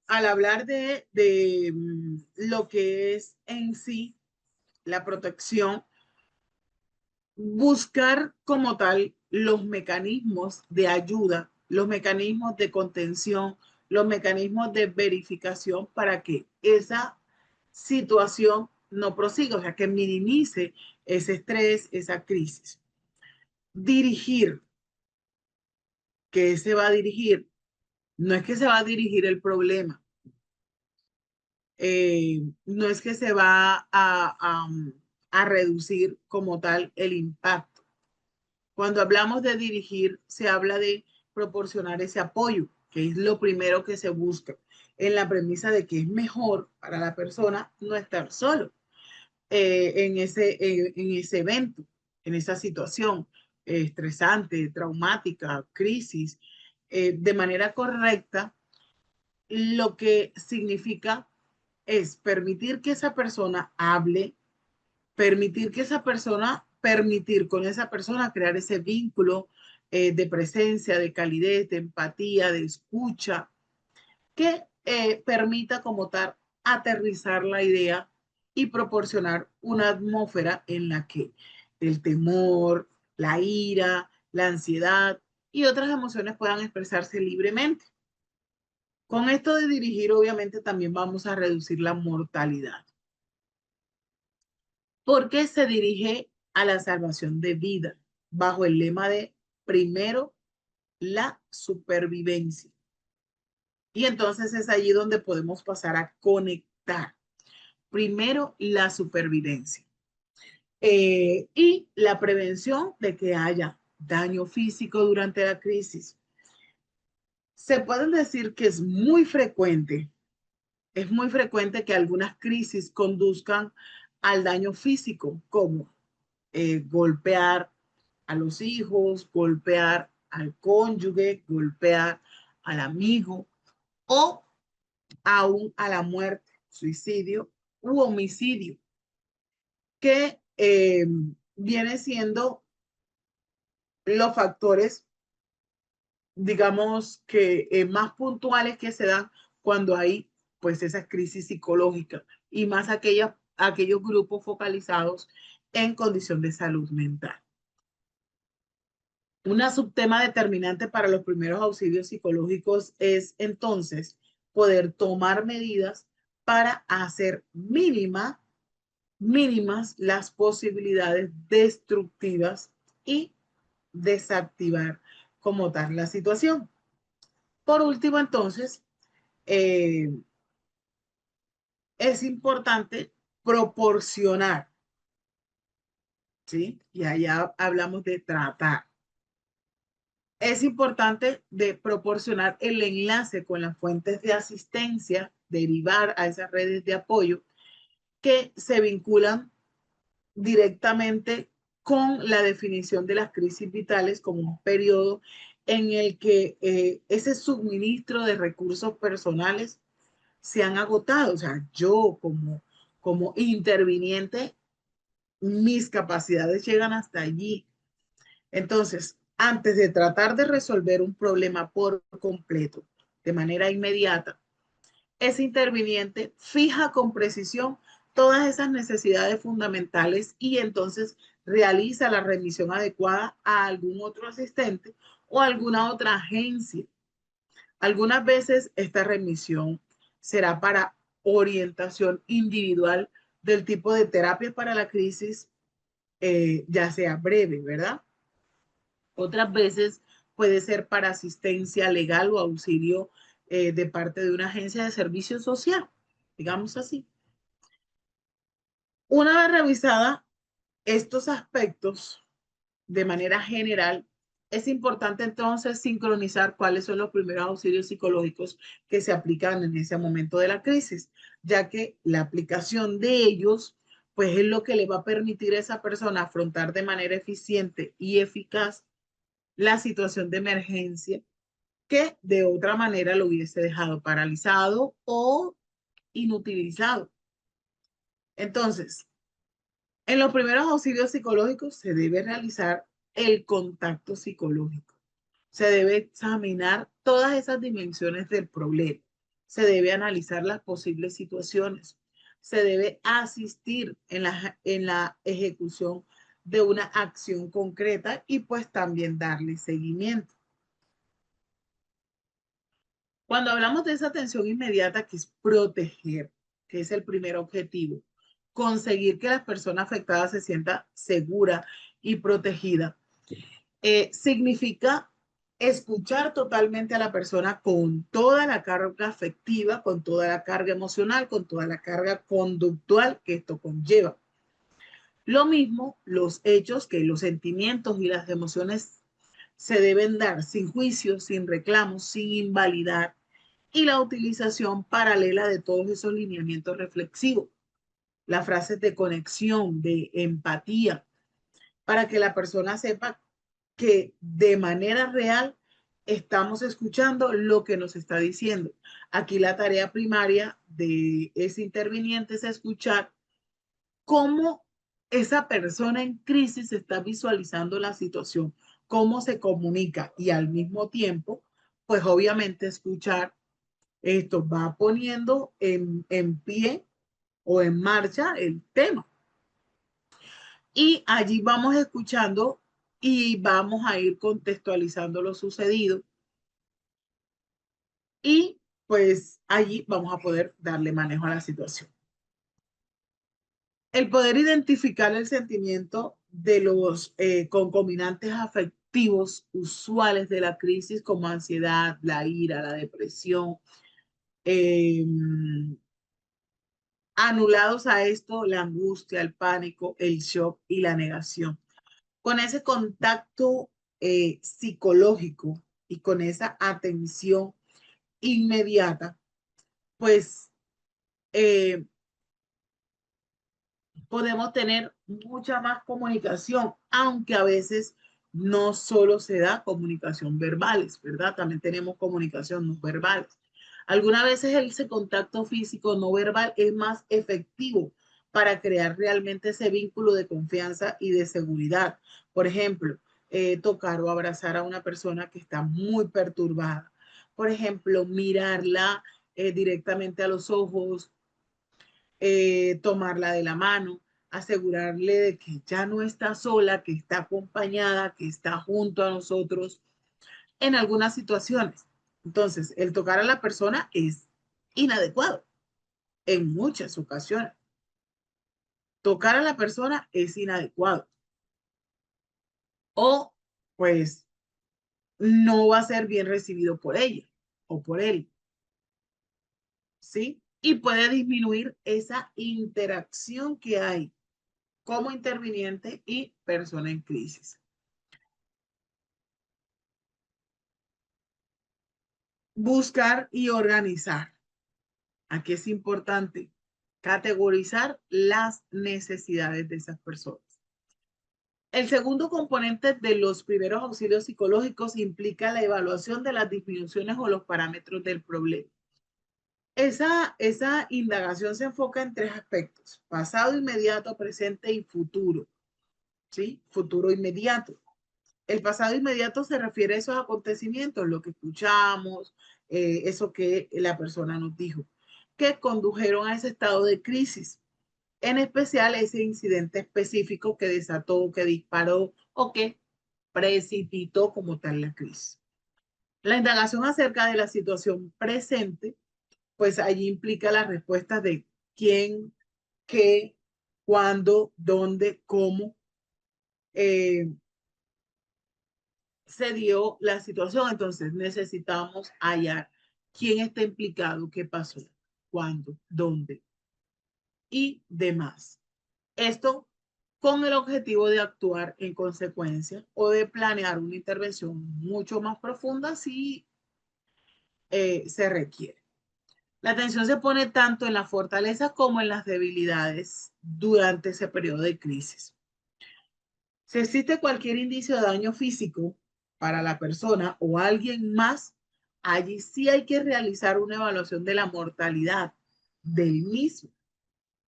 de lo que es en sí la protección, buscar como tal los mecanismos de ayuda, los mecanismos de contención, los mecanismos de verificación para que esa situación no prosiga, o sea, que minimice ese estrés, esa crisis. Dirigir, ¿qué se va a dirigir? No es que se va a dirigir el problema, no es que se va a reducir como tal el impacto. Cuando hablamos de dirigir, se habla de proporcionar ese apoyo, que es lo primero que se busca, en la premisa de que es mejor para la persona no estar solo en ese evento, en esa situación estresante, traumática, crisis, de manera correcta, lo que significa es permitir que esa persona hable, permitir con esa persona crear ese vínculo de presencia, de calidez, de empatía, de escucha, que permita como tal aterrizar la idea y proporcionar una atmósfera en la que el temor, la ira, la ansiedad y otras emociones puedan expresarse libremente. Con esto de dirigir, obviamente, también vamos a reducir la mortalidad, porque se dirige a la salvación de vida bajo el lema de primero la supervivencia. Y entonces es allí donde podemos pasar a conectar. Primero, la supervivencia y la prevención de que haya daño físico durante la crisis. Se puede decir que es muy frecuente que algunas crisis conduzcan al daño físico, como golpear a los hijos, golpear al cónyuge, golpear al amigo o aún a la muerte, suicidio u homicidio, que viene siendo los factores, digamos, que más puntuales que se dan cuando hay pues esas crisis psicológicas y más aquellos grupos focalizados en condición de salud mental. Una subtema determinante para los primeros auxilios psicológicos es entonces poder tomar medidas para hacer mínimas las posibilidades destructivas y desactivar como tal la situación. Por último, entonces, eh, es importante proporcionar, ¿sí? Y allá hablamos de tratar. Es importante de proporcionar el enlace con las fuentes de asistencia, derivar a esas redes de apoyo que se vinculan directamente con la definición de las crisis vitales como un periodo en el que ese suministro de recursos personales se han agotado. O sea, yo como interviniente, mis capacidades llegan hasta allí. Entonces, antes de tratar de resolver un problema por completo, de manera inmediata, ese interviniente fija con precisión todas esas necesidades fundamentales y entonces realiza la remisión adecuada a algún otro asistente o alguna otra agencia. Algunas veces esta remisión será para orientación individual del tipo de terapia para la crisis, ya sea breve, ¿verdad? Otras veces puede ser para asistencia legal o auxilio de parte de una agencia de servicio social, digamos así. Una vez revisada estos aspectos de manera general, es importante entonces sincronizar cuáles son los primeros auxilios psicológicos que se aplican en ese momento de la crisis, ya que la aplicación de ellos pues es lo que le va a permitir a esa persona afrontar de manera eficiente y eficaz la situación de emergencia que de otra manera lo hubiese dejado paralizado o inutilizado. Entonces, en los primeros auxilios psicológicos se debe realizar el contacto psicológico. Se debe examinar todas esas dimensiones del problema. Se debe analizar las posibles situaciones. Se debe asistir en la ejecución de una acción concreta y pues también darle seguimiento. Cuando hablamos de esa atención inmediata, que es proteger, que es el primer objetivo, conseguir que la persona afectada se sienta segura y protegida, significa escuchar totalmente a la persona con toda la carga afectiva, con toda la carga emocional, con toda la carga conductual que esto conlleva. Lo mismo, los hechos, que los sentimientos y las emociones se deben dar sin juicio, sin reclamos, sin invalidar, y la utilización paralela de todos esos lineamientos reflexivos, las frases de conexión, de empatía, para que la persona sepa que de manera real estamos escuchando lo que nos está diciendo. Aquí la tarea primaria de ese interviniente es escuchar cómo esa persona en crisis está visualizando la situación, cómo se comunica y al mismo tiempo, pues obviamente escuchar esto va poniendo en pie o en marcha el tema. Y allí vamos escuchando y vamos a ir contextualizando lo sucedido y pues allí vamos a poder darle manejo a la situación. El poder identificar el sentimiento de los concomitantes afectivos usuales de la crisis como ansiedad, la ira, la depresión, eh, anulados a esto la angustia, el pánico, el shock y la negación. Con ese contacto psicológico y con esa atención inmediata, pues eh, podemos tener mucha más comunicación, aunque a veces no solo se da comunicación verbales, ¿verdad? También tenemos comunicación no verbales. Algunas veces ese contacto físico no verbal es más efectivo para crear realmente ese vínculo de confianza y de seguridad. Por ejemplo, tocar o abrazar a una persona que está muy perturbada. Por ejemplo, mirarla directamente a los ojos, tomarla de la mano, asegurarle de que ya no está sola, que está acompañada, que está junto a nosotros en algunas situaciones. Entonces, el tocar a la persona es inadecuado en muchas ocasiones. Tocar a la persona es inadecuado o pues no va a ser bien recibido por ella o por él, ¿sí? Y puede disminuir esa interacción que hay como interviniente y persona en crisis. Buscar y organizar. Aquí es importante categorizar las necesidades de esas personas. El segundo componente de los primeros auxilios psicológicos implica la evaluación de las disminuciones o los parámetros del problema. Esa indagación se enfoca en tres aspectos: pasado, inmediato, presente y futuro. ¿Sí? Futuro inmediato. El pasado inmediato se refiere a esos acontecimientos, lo que escuchamos, eso que la persona nos dijo, que condujeron a ese estado de crisis. En especial ese incidente específico que desató, que disparó o que precipitó como tal la crisis. La indagación acerca de la situación presente, pues allí implica las respuestas de quién, qué, cuándo, dónde, cómo, eh, se dio la situación. Entonces necesitamos hallar quién está implicado, qué pasó, cuándo, dónde y demás. Esto con el objetivo de actuar en consecuencia o de planear una intervención mucho más profunda si se requiere. La atención se pone tanto en la fortaleza como en las debilidades durante ese periodo de crisis. Si existe cualquier indicio de daño físico para la persona o alguien más, allí sí hay que realizar una evaluación de la mortalidad del mismo,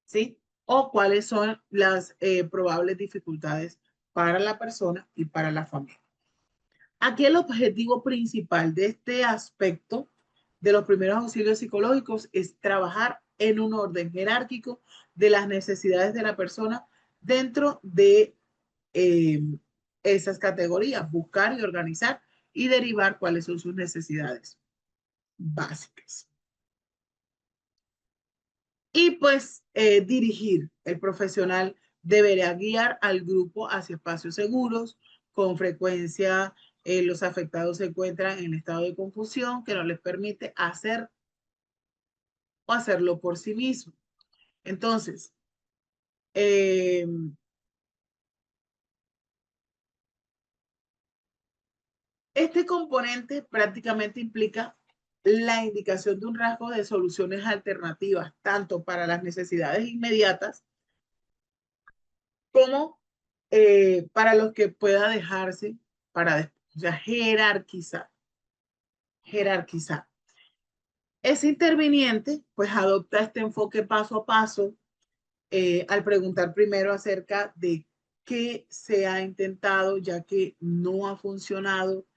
¿sí? O cuáles son las probables dificultades para la persona y para la familia. Aquí el objetivo principal de este aspecto de los primeros auxilios psicológicos es trabajar en un orden jerárquico de las necesidades de la persona dentro de eh, esas categorías, buscar y organizar y derivar cuáles son sus necesidades básicas. Y pues dirigir. El profesional deberá guiar al grupo hacia espacios seguros. Con frecuencia los afectados se encuentran en estado de confusión que no les permite hacer o hacerlo por sí mismo. Entonces, eh, Este componente prácticamente implica la indicación de un rasgo de soluciones alternativas, tanto para las necesidades inmediatas como para los que pueda dejarse para después. O sea, jerarquizar, jerarquizar. Ese interviniente, pues adopta este enfoque paso a paso al preguntar primero acerca de qué se ha intentado, ya que no ha funcionado,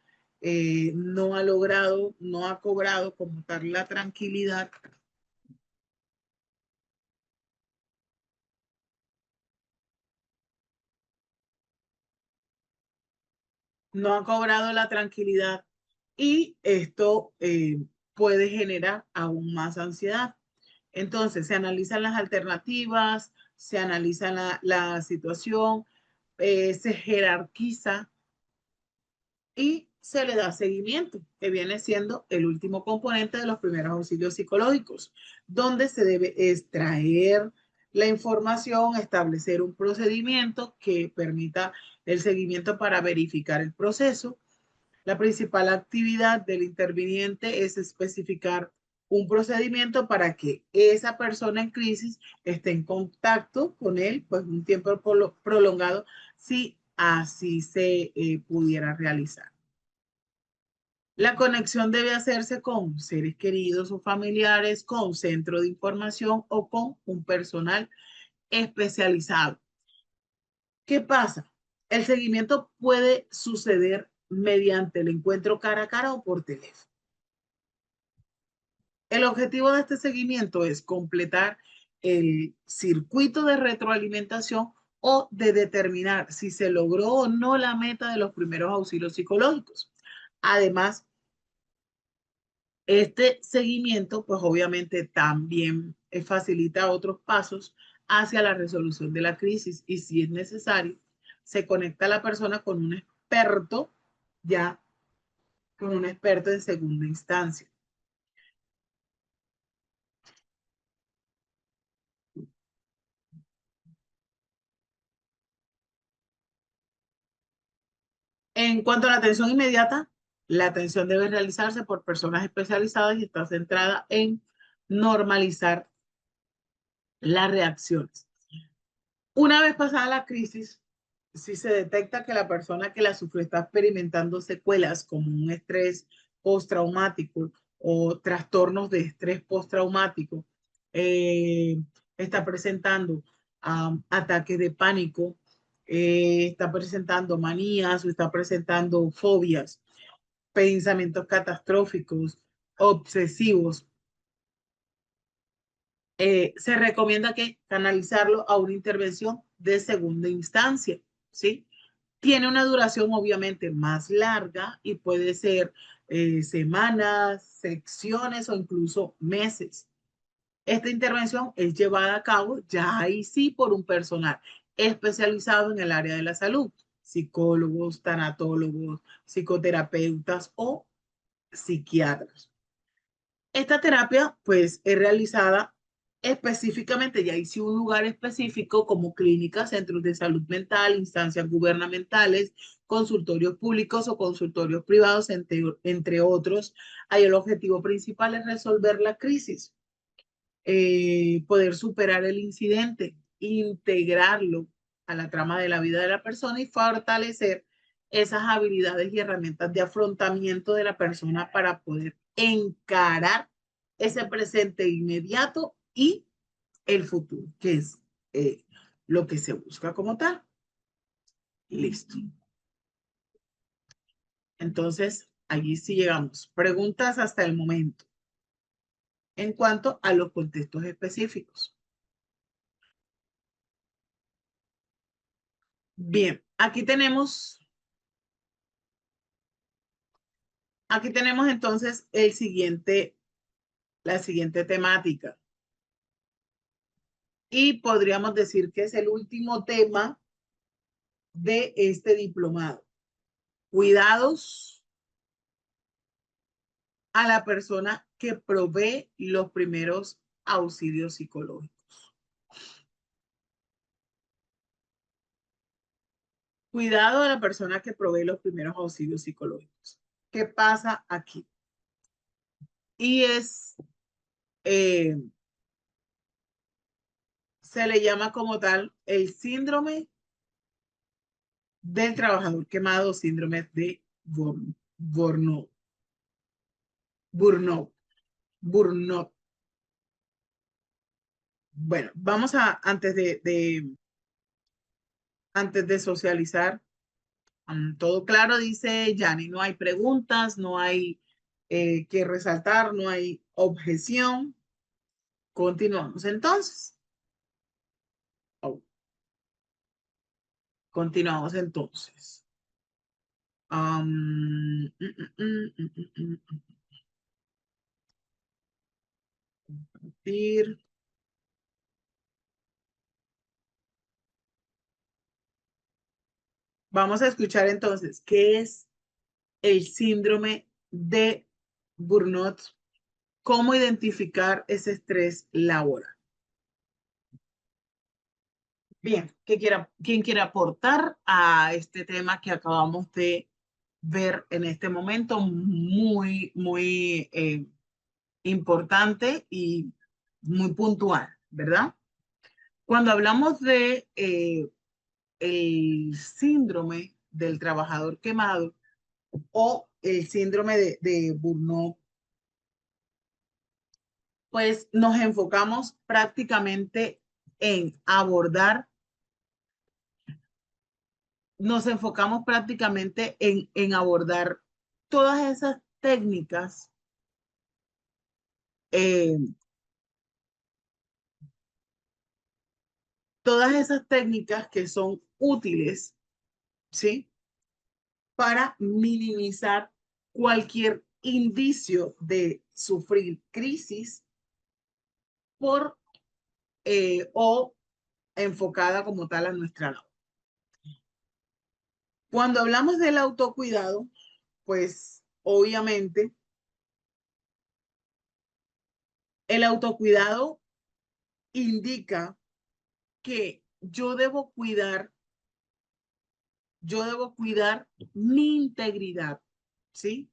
no ha logrado, no ha cobrado como tal la tranquilidad. No ha cobrado la tranquilidad y esto puede generar aún más ansiedad. Entonces, se analizan las alternativas, se analiza la situación, se jerarquiza y se le da seguimiento, que viene siendo el último componente de los primeros auxilios psicológicos, donde se debe extraer la información, establecer un procedimiento que permita el seguimiento para verificar el proceso. La principal actividad del interviniente es especificar un procedimiento para que esa persona en crisis esté en contacto con él, pues un tiempo prolongado, si así se pudiera realizar. La conexión debe hacerse con seres queridos o familiares, con centro de información o con un personal especializado. ¿Qué pasa? El seguimiento puede suceder mediante el encuentro cara a cara o por teléfono. El objetivo de este seguimiento es completar el circuito de retroalimentación o de determinar si se logró o no la meta de los primeros auxilios psicológicos. Además, este seguimiento, pues obviamente también facilita otros pasos hacia la resolución de la crisis y si es necesario, se conecta a la persona con un experto, ya con un experto en segunda instancia. En cuanto a la atención inmediata, la atención debe realizarse por personas especializadas y está centrada en normalizar las reacciones. Una vez pasada la crisis, si se detecta que la persona que la sufrió está experimentando secuelas como un estrés postraumático o trastornos de estrés postraumático, eh, está presentando ataques de pánico, está presentando manías o está presentando fobias, pensamientos catastróficos, obsesivos, se recomienda que canalizarlo a una intervención de segunda instancia, ¿sí? Tiene una duración obviamente más larga y puede ser semanas, secciones o incluso meses. Esta intervención es llevada a cabo ya ahí sí por un personal especializado en el área de la salud, psicólogos, tanatólogos, psicoterapeutas o psiquiatras. Esta terapia, pues, es realizada específicamente, ya hice un lugar específico como clínicas, centros de salud mental, instancias gubernamentales, consultorios públicos o consultorios privados, entre otros. Ahí el objetivo principal es resolver la crisis, poder superar el incidente, integrarlo a la trama de la vida de la persona y fortalecer esas habilidades y herramientas de afrontamiento de la persona para poder encarar ese presente inmediato y el futuro, que es lo que se busca como tal. Listo. Entonces, allí sí llegamos. Preguntas hasta el momento en cuanto a los contextos específicos. Bien, aquí tenemos entonces la siguiente temática. Y podríamos decir que es el último tema de este diplomado. Cuidados a la persona que provee los primeros auxilios psicológicos. Cuidado a la persona que provee los primeros auxilios psicológicos. ¿Qué pasa aquí? Y se le llama como tal el síndrome del trabajador quemado, síndrome de Burnout. Burnout. Bueno, vamos a, antes de socializar, todo claro, dice Yanni, no hay preguntas, no hay que resaltar, no hay objeción. Continuamos entonces. Oh, continuamos entonces. Um, mm, mm, mm, mm, mm, mm, ir. Vamos a escuchar entonces qué es el síndrome de Burnout, cómo identificar ese estrés laboral. Bien, ¿quién quiere aportar a este tema que acabamos de ver en este momento? Muy, muy importante y muy puntual, ¿verdad? Cuando hablamos de el síndrome del trabajador quemado o el síndrome de Burnout, pues nos enfocamos prácticamente en abordar, nos enfocamos prácticamente en abordar todas esas técnicas, eh, todas esas técnicas que son útiles, ¿sí? Para minimizar cualquier indicio de sufrir crisis por o enfocada como tal a nuestra labor. Cuando hablamos del autocuidado, pues obviamente el autocuidado indica que yo debo cuidar mi integridad, ¿sí?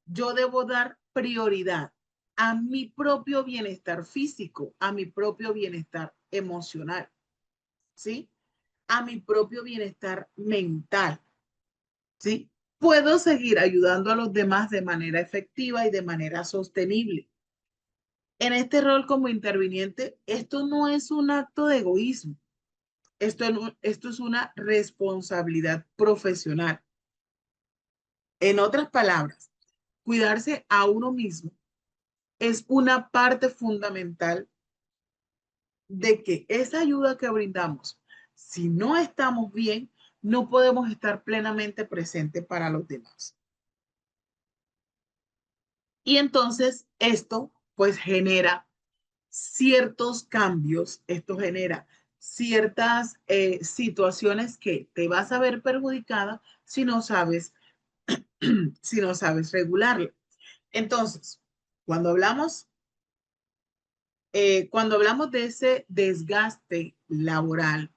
Yo debo dar prioridad a mi propio bienestar físico, a mi propio bienestar emocional, ¿sí? A mi propio bienestar mental, ¿sí? Puedo seguir ayudando a los demás de manera efectiva y de manera sostenible. En este rol como interviniente, esto no es un acto de egoísmo, esto es una responsabilidad profesional. En otras palabras, cuidarse a uno mismo es una parte fundamental de que esa ayuda que brindamos, si no estamos bien, no podemos estar plenamente presentes para los demás. Y entonces esto pues genera ciertos cambios, esto genera ciertas situaciones que te vas a ver perjudicada si no sabes, si no sabes regularlo. Entonces, cuando hablamos, cuando hablamos de ese desgaste laboral,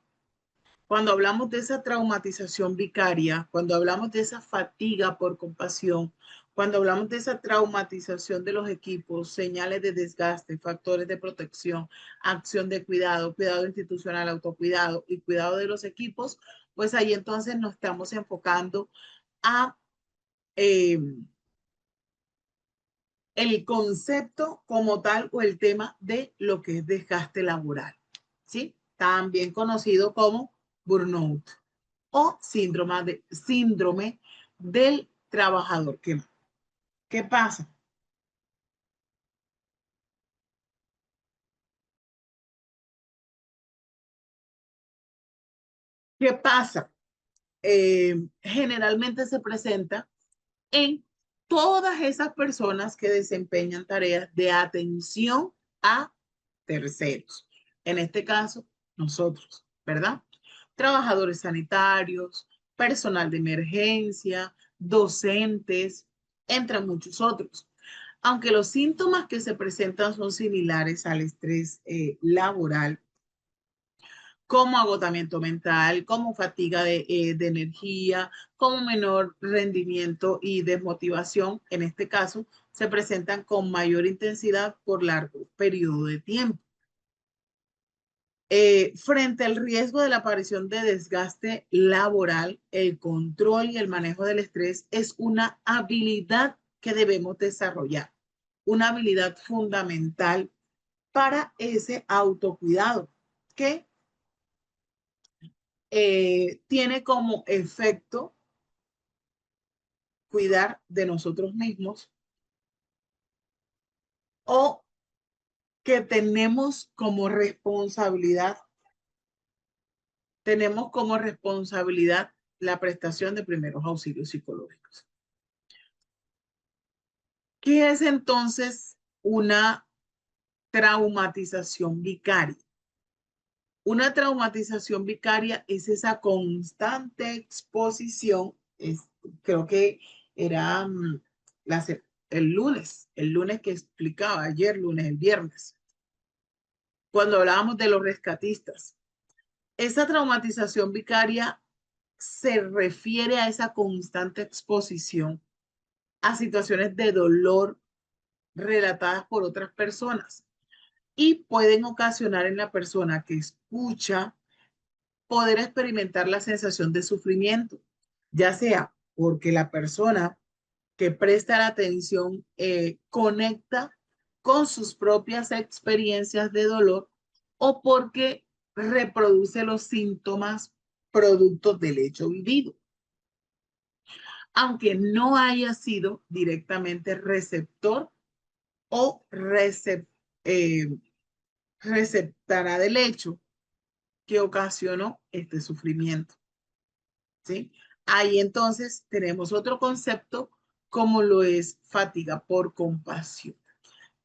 cuando hablamos de esa traumatización vicaria, cuando hablamos de esa fatiga por compasión, cuando hablamos de esa traumatización de los equipos, señales de desgaste, factores de protección, acción de cuidado, cuidado institucional, autocuidado y cuidado de los equipos, pues ahí entonces nos estamos enfocando a eh, el concepto como tal o el tema de lo que es desgaste laboral, ¿sí? También conocido como burnout o síndrome del trabajador quemado. ¿Qué pasa? ¿Qué pasa? Generalmente se presenta en todas esas personas que desempeñan tareas de atención a terceros. En este caso, nosotros, ¿verdad? Trabajadores sanitarios, personal de emergencia, docentes, entre muchos otros. Aunque los síntomas que se presentan son similares al estrés laboral, como agotamiento mental, como fatiga de energía, como menor rendimiento y desmotivación. En este caso, se presentan con mayor intensidad por largo periodo de tiempo. Frente al riesgo de la aparición de desgaste laboral, el control y el manejo del estrés es una habilidad que debemos desarrollar, una habilidad fundamental para ese autocuidado que tiene como efecto cuidar de nosotros mismos o que tenemos como responsabilidad la prestación de primeros auxilios psicológicos. ¿Qué es entonces una traumatización vicaria? Una traumatización vicaria es esa constante exposición, creo que era el lunes que explicaba, ayer lunes, el viernes, cuando hablábamos de los rescatistas. Esa traumatización vicaria se refiere a esa constante exposición a situaciones de dolor relatadas por otras personas y pueden ocasionar en la persona que escucha poder experimentar la sensación de sufrimiento, ya sea porque la persona que presta la atención conecta con sus propias experiencias de dolor o porque reproduce los síntomas productos del hecho vivido, aunque no haya sido directamente receptor o receptará del hecho que ocasionó este sufrimiento. ¿Sí? Ahí entonces tenemos otro concepto como lo es fatiga por compasión.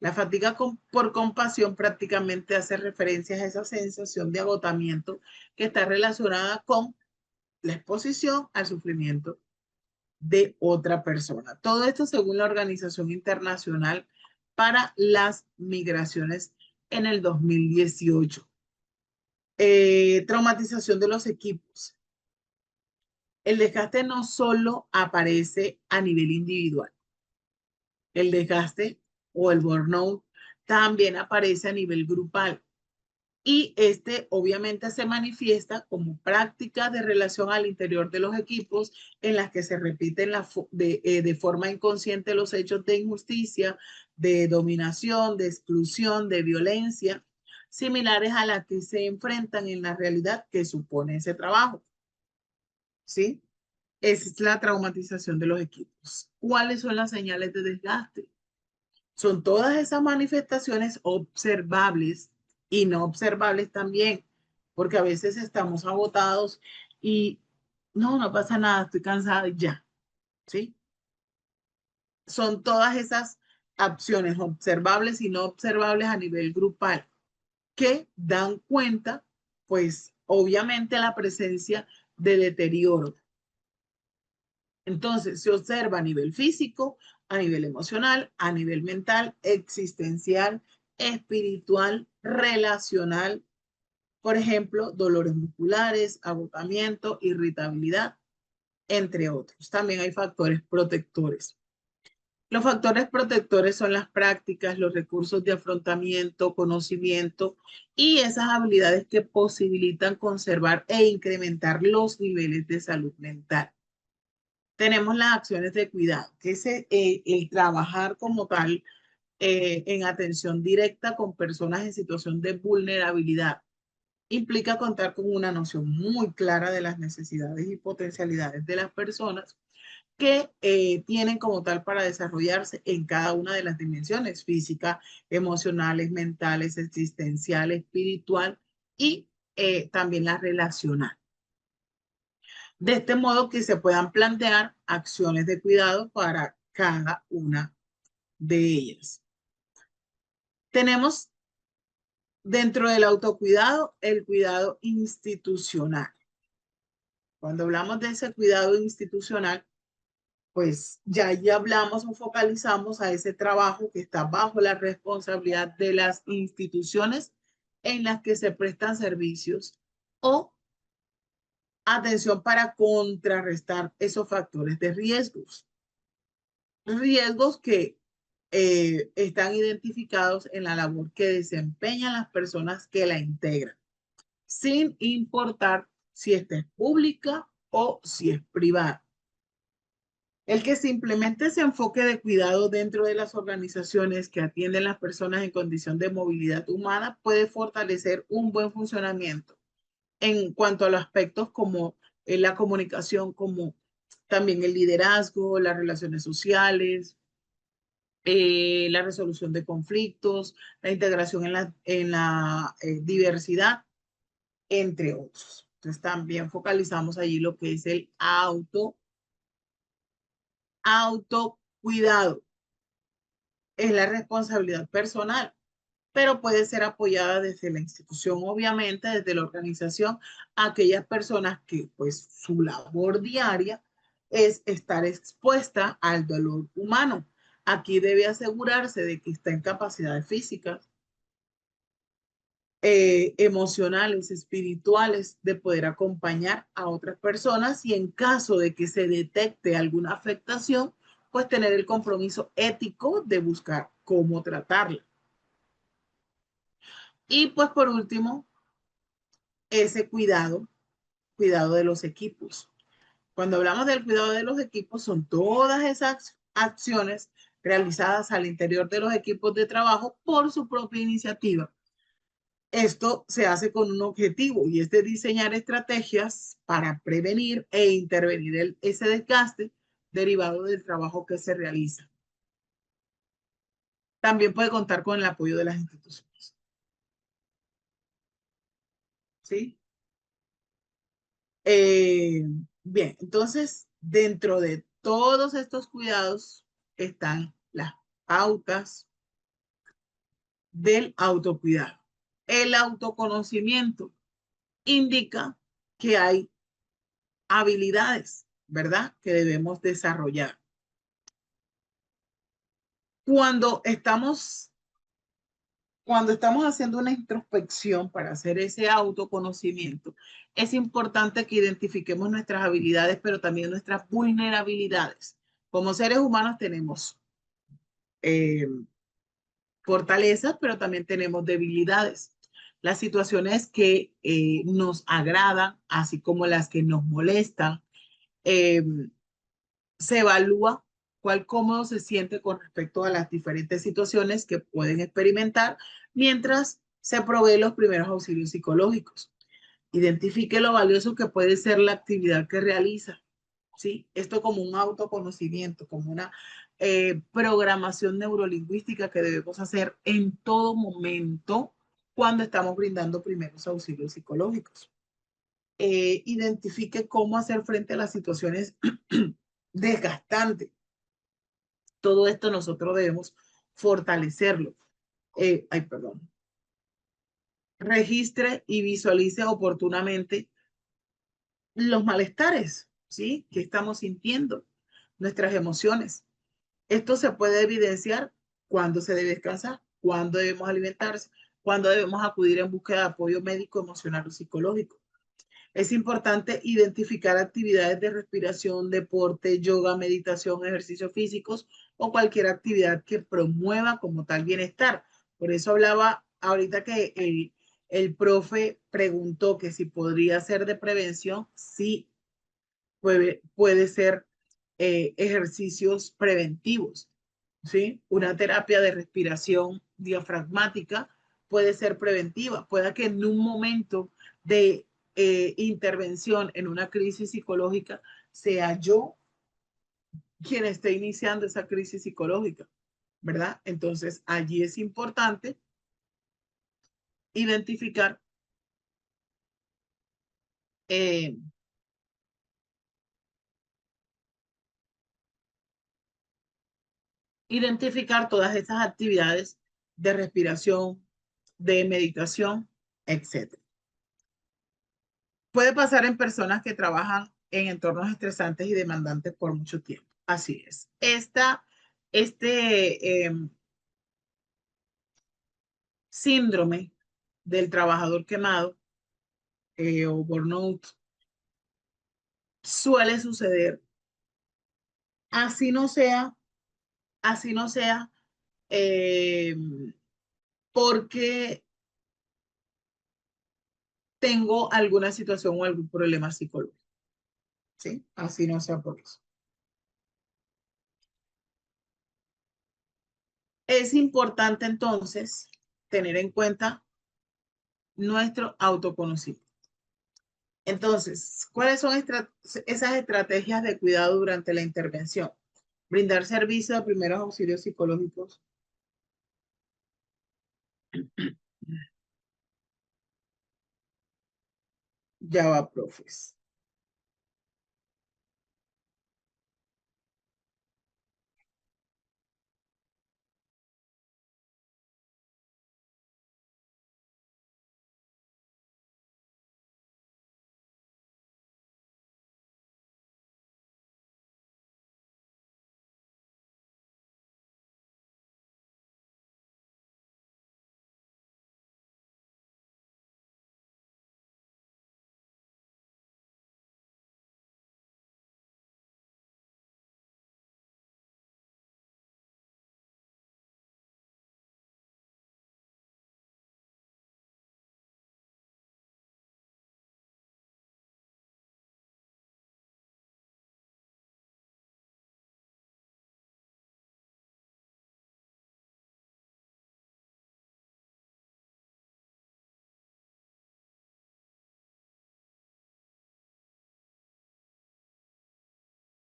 La fatiga por compasión prácticamente hace referencia a esa sensación de agotamiento que está relacionada con la exposición al sufrimiento de otra persona. Todo esto según la Organización Internacional para las Migraciones en el 2018. Traumatización de los equipos. El desgaste no solo aparece a nivel individual. El desgaste o el burnout también aparece a nivel grupal. Y este obviamente se manifiesta como práctica de relación al interior de los equipos en las que se repiten de forma inconsciente los hechos de injusticia, de dominación, de exclusión, de violencia, similares a las que se enfrentan en la realidad que supone ese trabajo. ¿Sí? Esa es la traumatización de los equipos. ¿Cuáles son las señales de desgaste? Son todas esas manifestaciones observables y no observables también, porque a veces estamos agotados y no pasa nada, estoy cansada y ya, ¿sí? Son todas esas acciones observables y no observables a nivel grupal que dan cuenta, pues, obviamente la presencia de deterioro. Entonces, se observa a nivel físico, a nivel emocional, a nivel mental, existencial, espiritual, relacional. Por ejemplo, dolores musculares, agotamiento, irritabilidad, entre otros. También hay factores protectores. Los factores protectores son las prácticas, los recursos de afrontamiento, conocimiento y esas habilidades que posibilitan conservar e incrementar los niveles de salud mental. Tenemos las acciones de cuidado, que es el trabajar como tal en atención directa con personas en situación de vulnerabilidad. Implica contar con una noción muy clara de las necesidades y potencialidades de las personas que tienen como tal para desarrollarse en cada una de las dimensiones: física, emocionales, mentales, existencial, espiritual y también la relacional. De este modo que se puedan plantear acciones de cuidado para cada una de ellas. Tenemos dentro del autocuidado el cuidado institucional. Cuando hablamos de ese cuidado institucional, pues ya hablamos o focalizamos a ese trabajo que está bajo la responsabilidad de las instituciones en las que se prestan servicios o atención para contrarrestar esos factores de riesgos. Riesgos que están identificados en la labor que desempeñan las personas que la integran, sin importar si esta es pública o si es privada. El que simplemente se enfoque de cuidado dentro de las organizaciones que atienden a las personas en condición de movilidad humana puede fortalecer un buen funcionamiento en cuanto a los aspectos como la comunicación, como también el liderazgo, las relaciones sociales, la resolución de conflictos, la integración en la diversidad, entre otros. Entonces también focalizamos allí lo que es el autocuidado. Es la responsabilidad personal, pero puede ser apoyada desde la institución, obviamente, desde la organización, a aquellas personas que pues su labor diaria es estar expuesta al dolor humano. Aquí debe asegurarse de que está en capacidades físicas, emocionales, espirituales, de poder acompañar a otras personas y en caso de que se detecte alguna afectación, pues tener el compromiso ético de buscar cómo tratarla. Y pues por último, ese cuidado de los equipos. Cuando hablamos del cuidado de los equipos, son todas esas acciones realizadas al interior de los equipos de trabajo por su propia iniciativa. Esto se hace con un objetivo y es de diseñar estrategias para prevenir e intervenir ese desgaste derivado del trabajo que se realiza. También puede contar con el apoyo de las instituciones. ¿Sí? Eh, bien, entonces, dentro de todos estos cuidados están las pautas del autocuidado. El autoconocimiento indica que hay habilidades, ¿verdad?, que debemos desarrollar. Cuando estamos, cuando estamos haciendo una introspección para hacer ese autoconocimiento, es importante que identifiquemos nuestras habilidades, pero también nuestras vulnerabilidades. Como seres humanos tenemos eh, fortalezas, pero también tenemos debilidades. Las situaciones que nos agradan, así como las que nos molestan, eh, se evalúa cuál cómodo se siente con respecto a las diferentes situaciones que pueden experimentar mientras se provee los primeros auxilios psicológicos. Identifique lo valioso que puede ser la actividad que realiza. ¿Sí? Esto como un autoconocimiento, como una programación neurolingüística que debemos hacer en todo momento cuando estamos brindando primeros auxilios psicológicos. Identifique cómo hacer frente a las situaciones desgastantes. Todo esto nosotros debemos fortalecerlo. Perdón. Registre y visualice oportunamente los malestares, ¿sí? Que estamos sintiendo, nuestras emociones. Esto se puede evidenciar cuando se debe descansar, cuando debemos alimentarse, cuando debemos acudir en búsqueda de apoyo médico, emocional o psicológico. Es importante identificar actividades de respiración, deporte, yoga, meditación, ejercicios físicos o cualquier actividad que promueva como tal bienestar. Por eso hablaba ahorita que el profe preguntó que si podría ser de prevención. Sí, puede ser ejercicios preventivos. ¿Sí? Una terapia de respiración diafragmática puede ser preventiva. Puede que en un momento de intervención en una crisis psicológica sea yo quien esté iniciando esa crisis psicológica, ¿verdad? Entonces, allí es importante identificar eh, identificar todas esas actividades de respiración, de meditación, etcétera. Puede pasar en personas que trabajan en entornos estresantes y demandantes por mucho tiempo. Así es. Este síndrome del trabajador quemado o burnout, suele suceder. Así no sea, así no sea, eh, porque tengo alguna situación o algún problema psicológico, ¿sí? Así no sea por eso. Es importante entonces tener en cuenta nuestro autoconocimiento. Entonces, ¿cuáles son esas estrategias de cuidado durante la intervención? Brindar servicio de primeros auxilios psicológicos. Ya va, profes.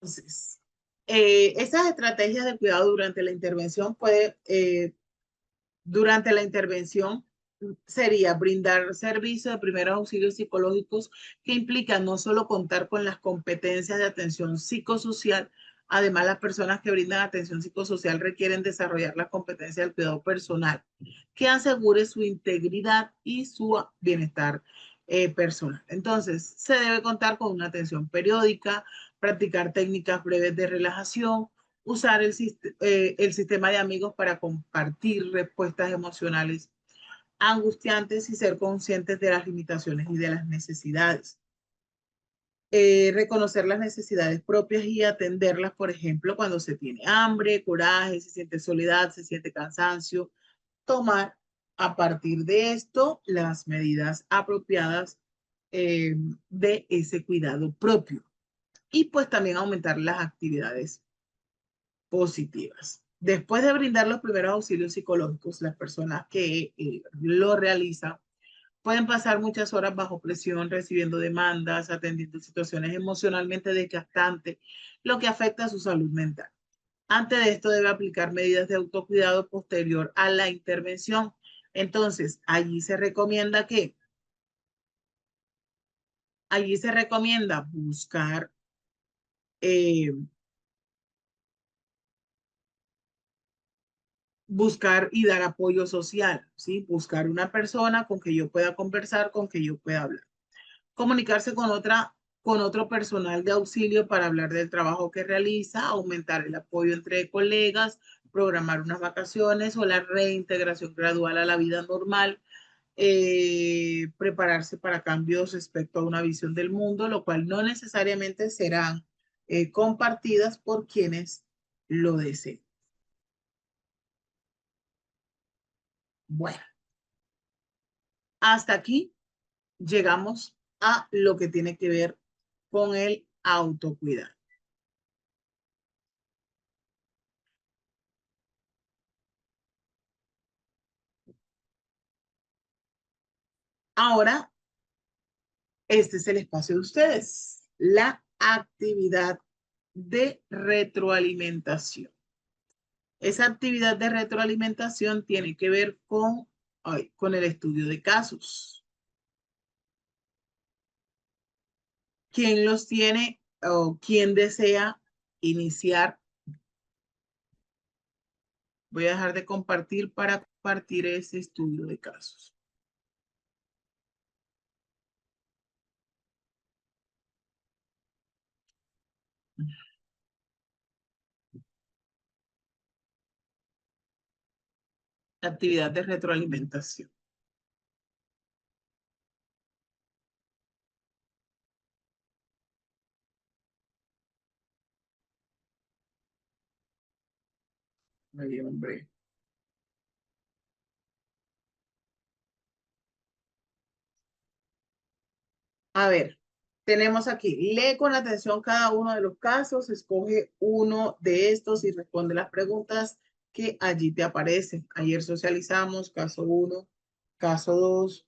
Entonces, esas estrategias de cuidado durante la intervención durante la intervención sería brindar servicios de primeros auxilios psicológicos que implican no solo contar con las competencias de atención psicosocial, además las personas que brindan atención psicosocial requieren desarrollar las competencias del cuidado personal que asegure su integridad y su bienestar personal. Entonces, se debe contar con una atención periódica, practicar técnicas breves de relajación, usar el sistema de amigos para compartir respuestas emocionales angustiantes y ser conscientes de las limitaciones y de las necesidades. Reconocer las necesidades propias y atenderlas, por ejemplo, cuando se tiene hambre, coraje, se siente soledad, se siente cansancio, tomar a partir de esto las medidas apropiadas de ese cuidado propio y pues también aumentar las actividades positivas. Después de brindar los primeros auxilios psicológicos, las personas que lo realizan pueden pasar muchas horas bajo presión, recibiendo demandas, atendiendo situaciones emocionalmente desgastantes, lo que afecta a su salud mental. Antes de esto debe aplicar medidas de autocuidado posterior a la intervención. Entonces, allí se recomienda buscar eh, buscar y dar apoyo social, ¿sí? Buscar una persona con que yo pueda conversar, con que yo pueda hablar. Comunicarse con otro personal de auxilio para hablar del trabajo que realiza, aumentar el apoyo entre colegas, programar unas vacaciones o la reintegración gradual a la vida normal, prepararse para cambios respecto a una visión del mundo, lo cual no necesariamente serán compartidas por quienes lo deseen. Bueno, hasta aquí llegamos a lo que tiene que ver con el autocuidado. Ahora, este es el espacio de ustedes, la actividad de retroalimentación. Esa actividad de retroalimentación tiene que ver con el estudio de casos. ¿Quién los tiene o quién desea iniciar? Voy a dejar de compartir para compartir ese estudio de casos. Actividad de retroalimentación. Ay, hombre. A ver, tenemos aquí, lee con atención cada uno de los casos, escoge uno de estos y responde las preguntas que allí te aparecen. Ayer socializamos caso 1, caso 2,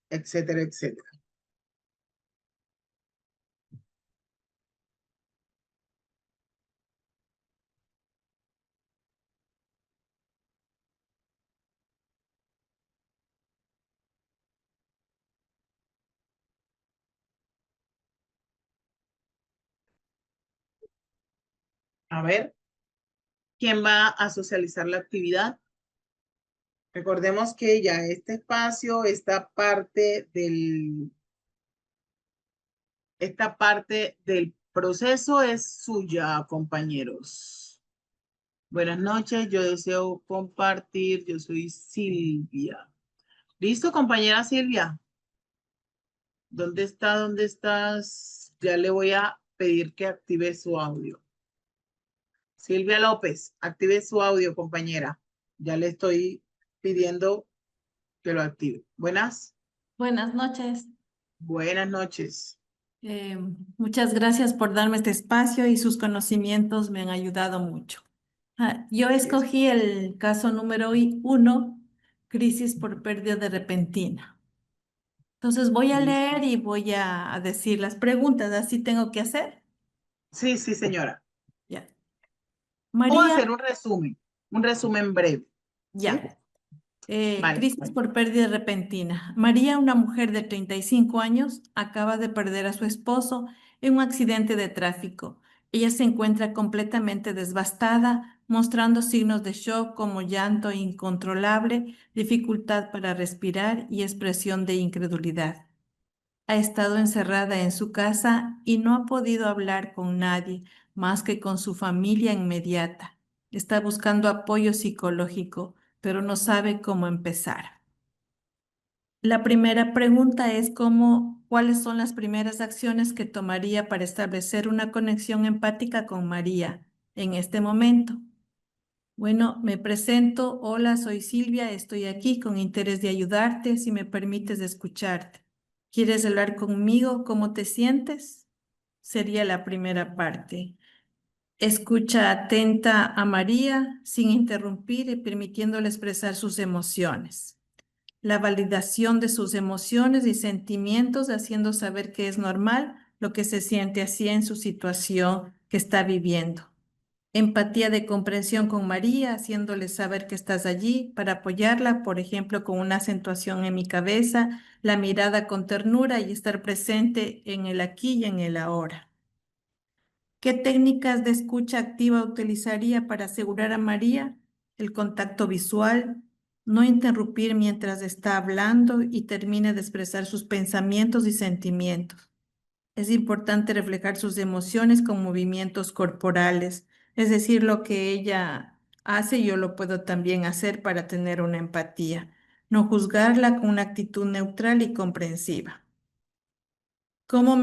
etcétera, etcétera. A ver, ¿quién va a socializar la actividad? Recordemos que ya este espacio, esta parte del proceso es suya, compañeros. Buenas noches, yo deseo compartir, yo soy Silvia. ¿Listo, compañera Silvia? ¿Dónde está? ¿Dónde estás? Ya le voy a pedir que active su audio. Silvia López, active su audio, compañera. Ya le estoy pidiendo que lo active. Buenas, Buenas noches. buenas noches. Eh, Muchas gracias por darme este espacio y sus conocimientos me han ayudado mucho. Yo Yes. escogí el caso número 1, crisis por pérdida de repentina. Entonces voy a Listo. leer y voy a decir las preguntas, así tengo que hacer. Sí, sí, señora. Ya. Puedo María, hacer un resumen breve. ¿Sí? ya. Vale. Crisis por pérdida repentina. María, una mujer de 35 años, acaba de perder a su esposo en un accidente de tráfico. Ella se encuentra completamente devastada, mostrando signos de shock como llanto incontrolable, dificultad para respirar y expresión de incredulidad. Ha estado encerrada en su casa y no ha podido hablar con nadie más que con su familia inmediata. Está buscando apoyo psicológico, pero no sabe cómo empezar. La primera pregunta es ¿cuáles son las primeras acciones que tomaría para establecer una conexión empática con María en este momento? Bueno, me presento. Hola, soy Silvia. Estoy aquí con interés de ayudarte, si me permites escucharte. ¿Quieres hablar conmigo? ¿Cómo te sientes? Sería la primera parte. Escucha atenta a María sin interrumpir y permitiéndole expresar sus emociones. La validación de sus emociones y sentimientos, haciendo saber que es normal lo que se siente así en su situación que está viviendo. Empatía de comprensión con María, haciéndole saber que estás allí para apoyarla, por ejemplo, con una acentuación en mi cabeza, la mirada con ternura y estar presente en el aquí y en el ahora. ¿Qué técnicas de escucha activa utilizaría para asegurar a María? El contacto visual, no interrumpir mientras está hablando y termine de expresar sus pensamientos y sentimientos. Es importante reflejar sus emociones con movimientos corporales, es decir, lo que ella hace, yo lo puedo también hacer para tener una empatía. No juzgarla con una actitud neutral y comprensiva. ¿Cómo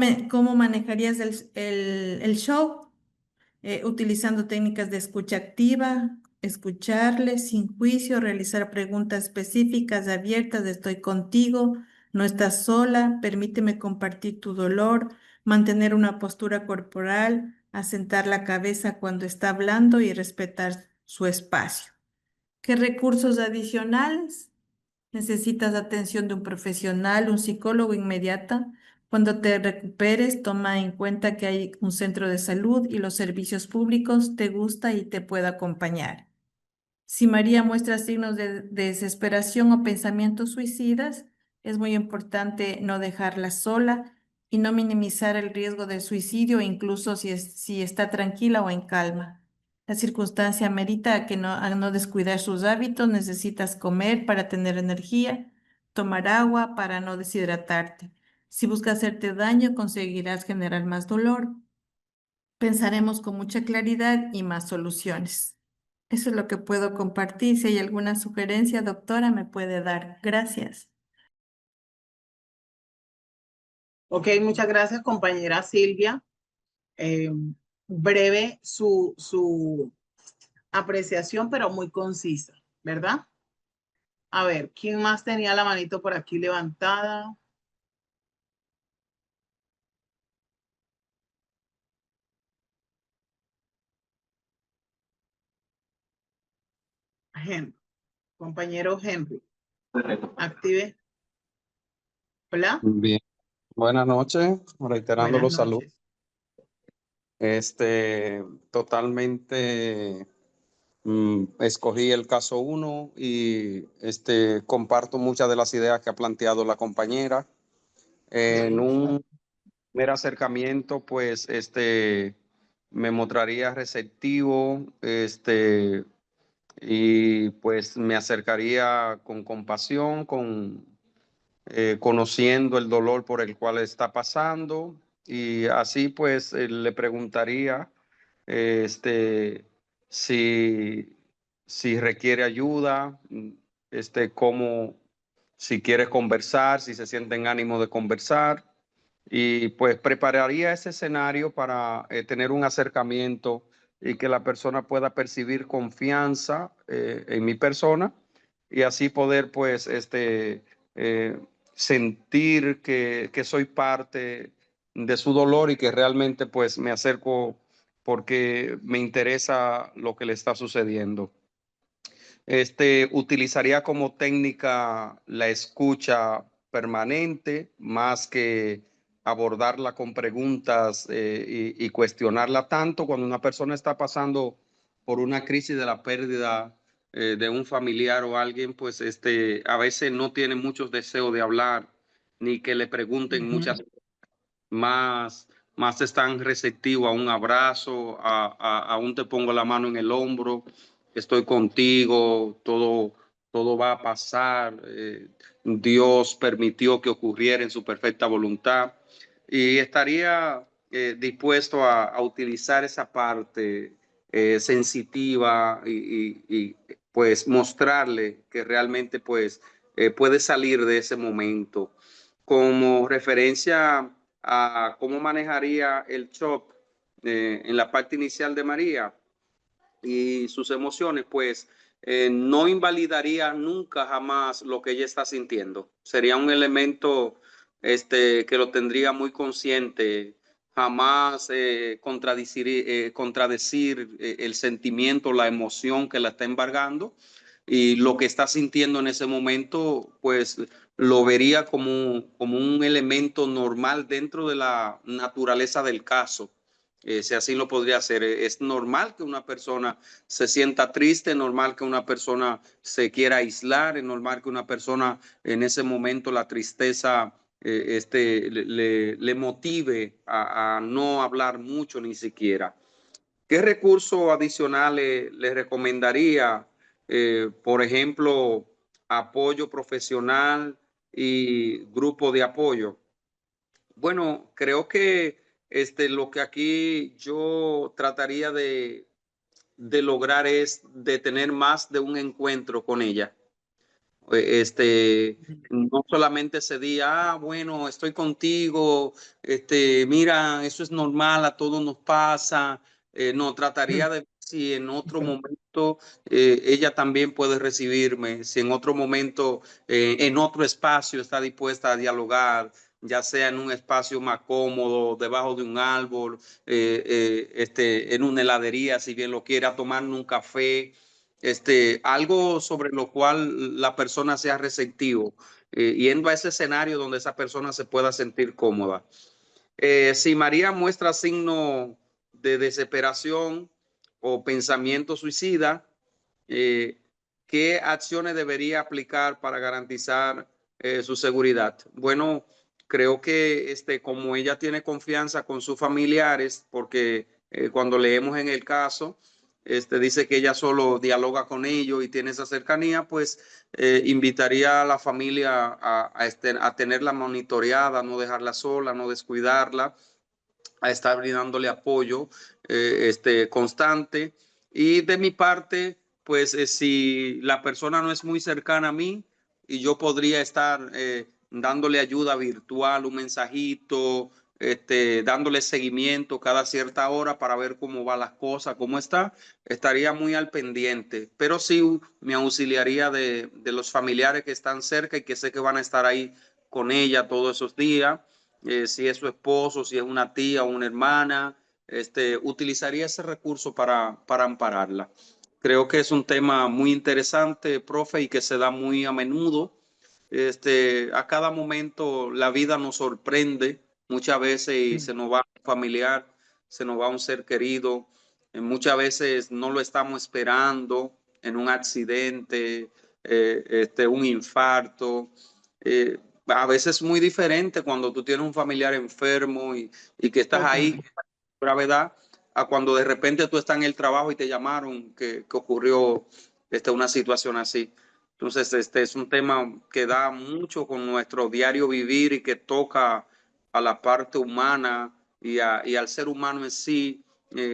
manejarías el show? Utilizando técnicas de escucha activa, escucharle sin juicio, realizar preguntas específicas, abiertas, de estoy contigo, no estás sola, permíteme compartir tu dolor, mantener una postura corporal, asentar la cabeza cuando está hablando y respetar su espacio. ¿Qué recursos adicionales? ¿Necesitas atención de un profesional, un psicólogo inmediata? Cuando te recuperes, toma en cuenta que hay un centro de salud y los servicios públicos te gusta y te puede acompañar. Si María muestra signos de desesperación o pensamientos suicidas, es muy importante no dejarla sola y no minimizar el riesgo de suicidio, incluso si está tranquila o en calma. La circunstancia amerita que a no descuidar sus hábitos, necesitas comer para tener energía, tomar agua para no deshidratarte. Si buscas hacerte daño, conseguirás generar más dolor. Pensaremos con mucha claridad y más soluciones. Eso es lo que puedo compartir. Si hay alguna sugerencia, doctora, me puede dar. Gracias. Ok, muchas gracias, compañera Silvia. Eh, breve su apreciación, pero muy concisa, ¿verdad? A ver, ¿quién más tenía la manito por aquí levantada? Henry, compañero Henry, active. Hola, Bien, buenas noches, reiterando buenas los saludos. noches. Totalmente escogí el caso uno y comparto muchas de las ideas que ha planteado la compañera. En Bueno, un mero acercamiento, pues, me mostraría receptivo, y pues me acercaría con compasión, conociendo el dolor por el cual está pasando y así pues le preguntaría eh, este, si, si requiere ayuda, cómo, si quiere conversar, si se siente en ánimo de conversar y pues prepararía ese escenario para tener un acercamiento y que la persona pueda percibir confianza en mi persona y así poder pues eh, sentir que soy parte de su dolor y que realmente pues me acerco porque me interesa lo que le está sucediendo. Utilizaría como técnica la escucha permanente más que abordarla con preguntas y cuestionarla tanto cuando una persona está pasando por una crisis de la pérdida de un familiar o alguien, pues a veces no tiene muchos deseos de hablar ni que le pregunten ujú, muchas más, más están receptivos a un abrazo, a un te pongo la mano en el hombro, estoy contigo, todo va a pasar, Dios permitió que ocurriera en su perfecta voluntad y estaría dispuesto a utilizar esa parte sensitiva pues mostrarle que realmente pues puede salir de ese momento. Como referencia a cómo manejaría el shock en la parte inicial de María y sus emociones, pues no invalidaría nunca jamás lo que ella está sintiendo. Sería un elemento que lo tendría muy consciente, jamás contradecir el sentimiento, la emoción que la está embargando y lo que está sintiendo en ese momento, pues lo vería como un elemento normal dentro de la naturaleza del caso. Si así lo podría hacer. Es normal que una persona se sienta triste, es normal que una persona se quiera aislar, es normal que una persona en ese momento la tristeza le motive a no hablar mucho ni siquiera. ¿Qué recursos adicionales le recomendaría? Por ejemplo, apoyo profesional y grupo de apoyo. Bueno, creo que lo que aquí yo trataría de lograr es de tener más de un encuentro con ella. No solamente ese día, bueno, estoy contigo, mira, eso es normal, a todos nos pasa. No, trataría de ver si en otro momento ella también puede recibirme, si en otro momento, en otro espacio está dispuesta a dialogar, ya sea en un espacio más cómodo, debajo de un árbol, en una heladería, si bien lo quiera, tomar un café, algo sobre lo cual la persona sea receptivo, yendo a ese escenario donde esa persona se pueda sentir cómoda. Si María muestra signo de desesperación o pensamiento suicida, eh, ¿qué acciones debería aplicar para garantizar su seguridad? Bueno, creo que como ella tiene confianza con sus familiares, porque cuando leemos en el caso, dice que ella solo dialoga con ellos y tiene esa cercanía, pues invitaría a la familia a tenerla monitoreada, no dejarla sola, no descuidarla, a estar brindándole apoyo constante. Y de mi parte, pues si la persona no es muy cercana a mí y yo podría estar dándole ayuda virtual, un mensajito, dándole seguimiento cada cierta hora para ver cómo van las cosas, cómo está, estaría muy al pendiente. Pero sí me auxiliaría de los familiares que están cerca y que sé que van a estar ahí con ella todos esos días. Si es su esposo, si es una tía o una hermana, utilizaría ese recurso para ampararla. Creo que es un tema muy interesante, profe, y que se da muy a menudo. A cada momento la vida nos sorprende muchas veces y se nos va un familiar, se nos va un ser querido. Muchas veces no lo estamos esperando en un accidente, un infarto. A veces es muy diferente cuando tú tienes un familiar enfermo y que estás ahí con gravedad, a cuando de repente tú estás en el trabajo y te llamaron que ocurrió una situación así. Entonces, es un tema que da mucho con nuestro diario vivir y que toca a la parte humana y al ser humano en sí,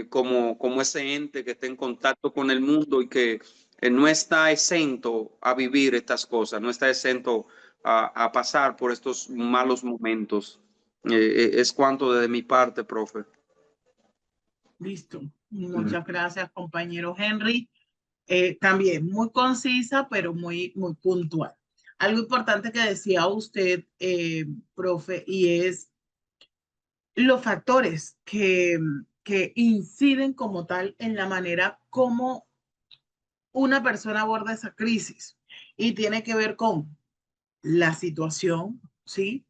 como ese ente que está en contacto con el mundo y que no está exento a vivir estas cosas, no está exento a pasar por estos malos momentos. Es cuanto de mi parte, profe. Listo. Muchas gracias, compañero Henry. También muy concisa, pero muy puntual. Algo importante que decía usted, profe, y es los factores que inciden como tal en la manera como una persona aborda esa crisis. Y tiene que ver con la situación, ¿sí?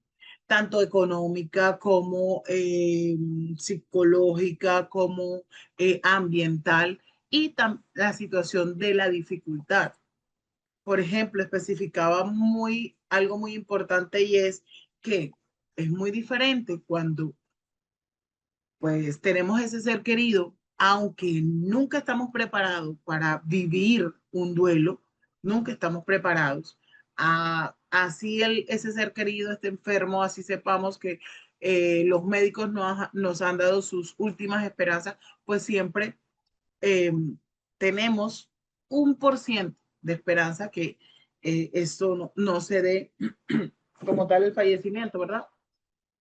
Tanto económica como psicológica, como ambiental, y la situación de la dificultad. Por ejemplo, especificaba algo muy importante, y es que es muy diferente cuando pues tenemos ese ser querido, aunque nunca estamos preparados para vivir un duelo, nunca estamos preparados. Así ese ser querido esté enfermo, así sepamos que los médicos nos han dado sus últimas esperanzas, pues siempre tenemos 1% de esperanza que esto no se dé como tal el fallecimiento, ¿verdad?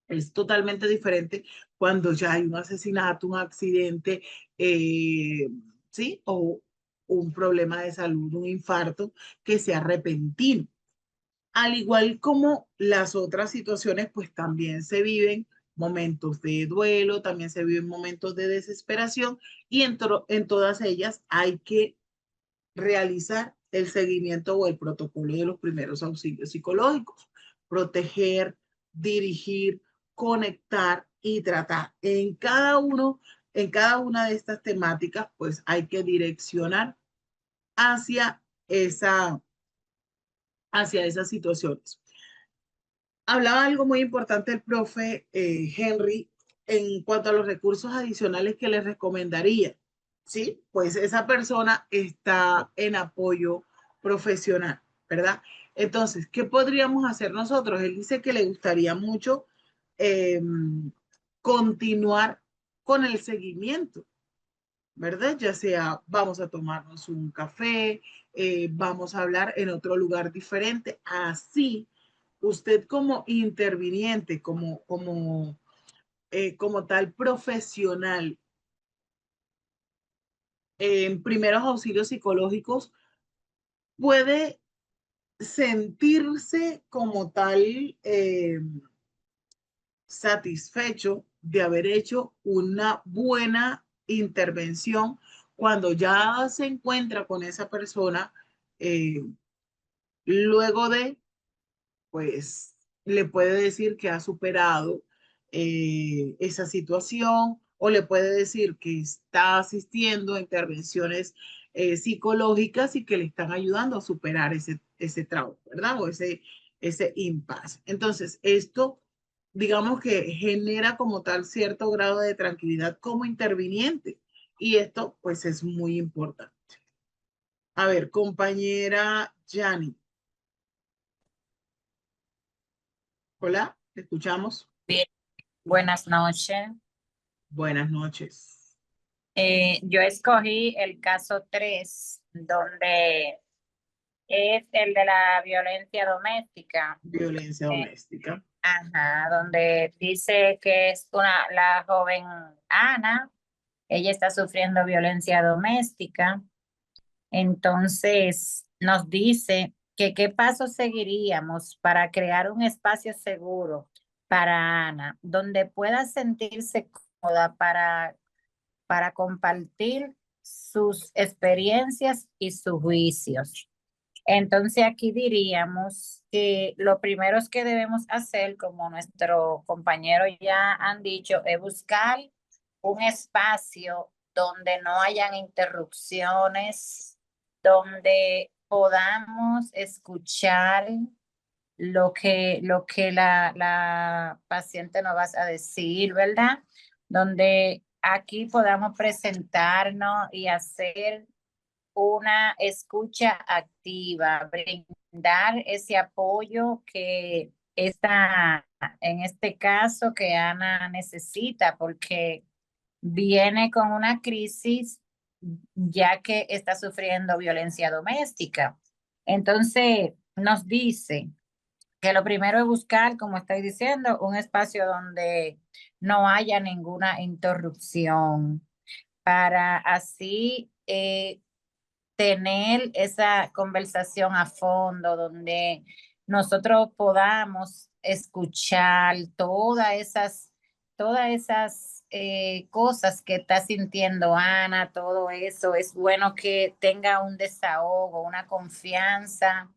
Es totalmente diferente cuando ya hay un asesinato, un accidente, ¿sí? O un problema de salud, un infarto que sea repentino. Al igual como las otras situaciones, pues también se viven momentos de duelo, también se viven momentos de desesperación, y en todas ellas hay que realizar el seguimiento o el protocolo de los primeros auxilios psicológicos, proteger, dirigir, conectar y tratar. En cada una de estas temáticas, pues hay que direccionar hacia hacia esas situaciones. Hablaba algo muy importante el profe Henry en cuanto a los recursos adicionales que les recomendaría. ¿Sí? Pues esa persona está en apoyo profesional, ¿verdad? Entonces, ¿qué podríamos hacer nosotros? Él dice que le gustaría mucho eh, continuar con el seguimiento, ¿verdad? Ya sea vamos a tomarnos un café, vamos a hablar en otro lugar diferente. Así, usted como interviniente, como tal profesional en primeros auxilios psicológicos, puede sentirse como tal satisfecho de haber hecho una buena intervención cuando ya se encuentra con esa persona, eh, luego de, pues, le puede decir que ha superado esa situación, o le puede decir que está asistiendo a intervenciones psicológicas y que le están ayudando a superar ese trauma, ¿verdad? O ese impasse. Entonces, esto, digamos que genera como tal cierto grado de tranquilidad como interviniente, y esto pues es muy importante. A ver, compañera Yani. Hola, ¿te escuchamos? Bien, buenas noches. Buenas noches. Yo escogí el caso 3, donde es el de la violencia doméstica. Violencia Eh, doméstica. Ajá, donde dice que es la joven Ana, ella está sufriendo violencia doméstica. Entonces nos dice que qué pasos seguiríamos para crear un espacio seguro para Ana, donde pueda sentirse cómoda para compartir sus experiencias y sus juicios. Entonces aquí diríamos que lo primero que debemos hacer, como nuestro compañero ya han dicho, es buscar un espacio donde no hayan interrupciones, donde podamos escuchar lo que la paciente nos va a decir, ¿verdad? Donde aquí podamos presentarnos y hacer una escucha activa, brindar ese apoyo que en este caso, que Ana necesita, porque viene con una crisis ya que está sufriendo violencia doméstica. Entonces, nos dice que lo primero es buscar, como estoy diciendo, un espacio donde no haya ninguna interrupción para así tener esa conversación a fondo donde nosotros podamos escuchar todas esas cosas que está sintiendo Ana, todo eso. Es bueno que tenga un desahogo, una confianza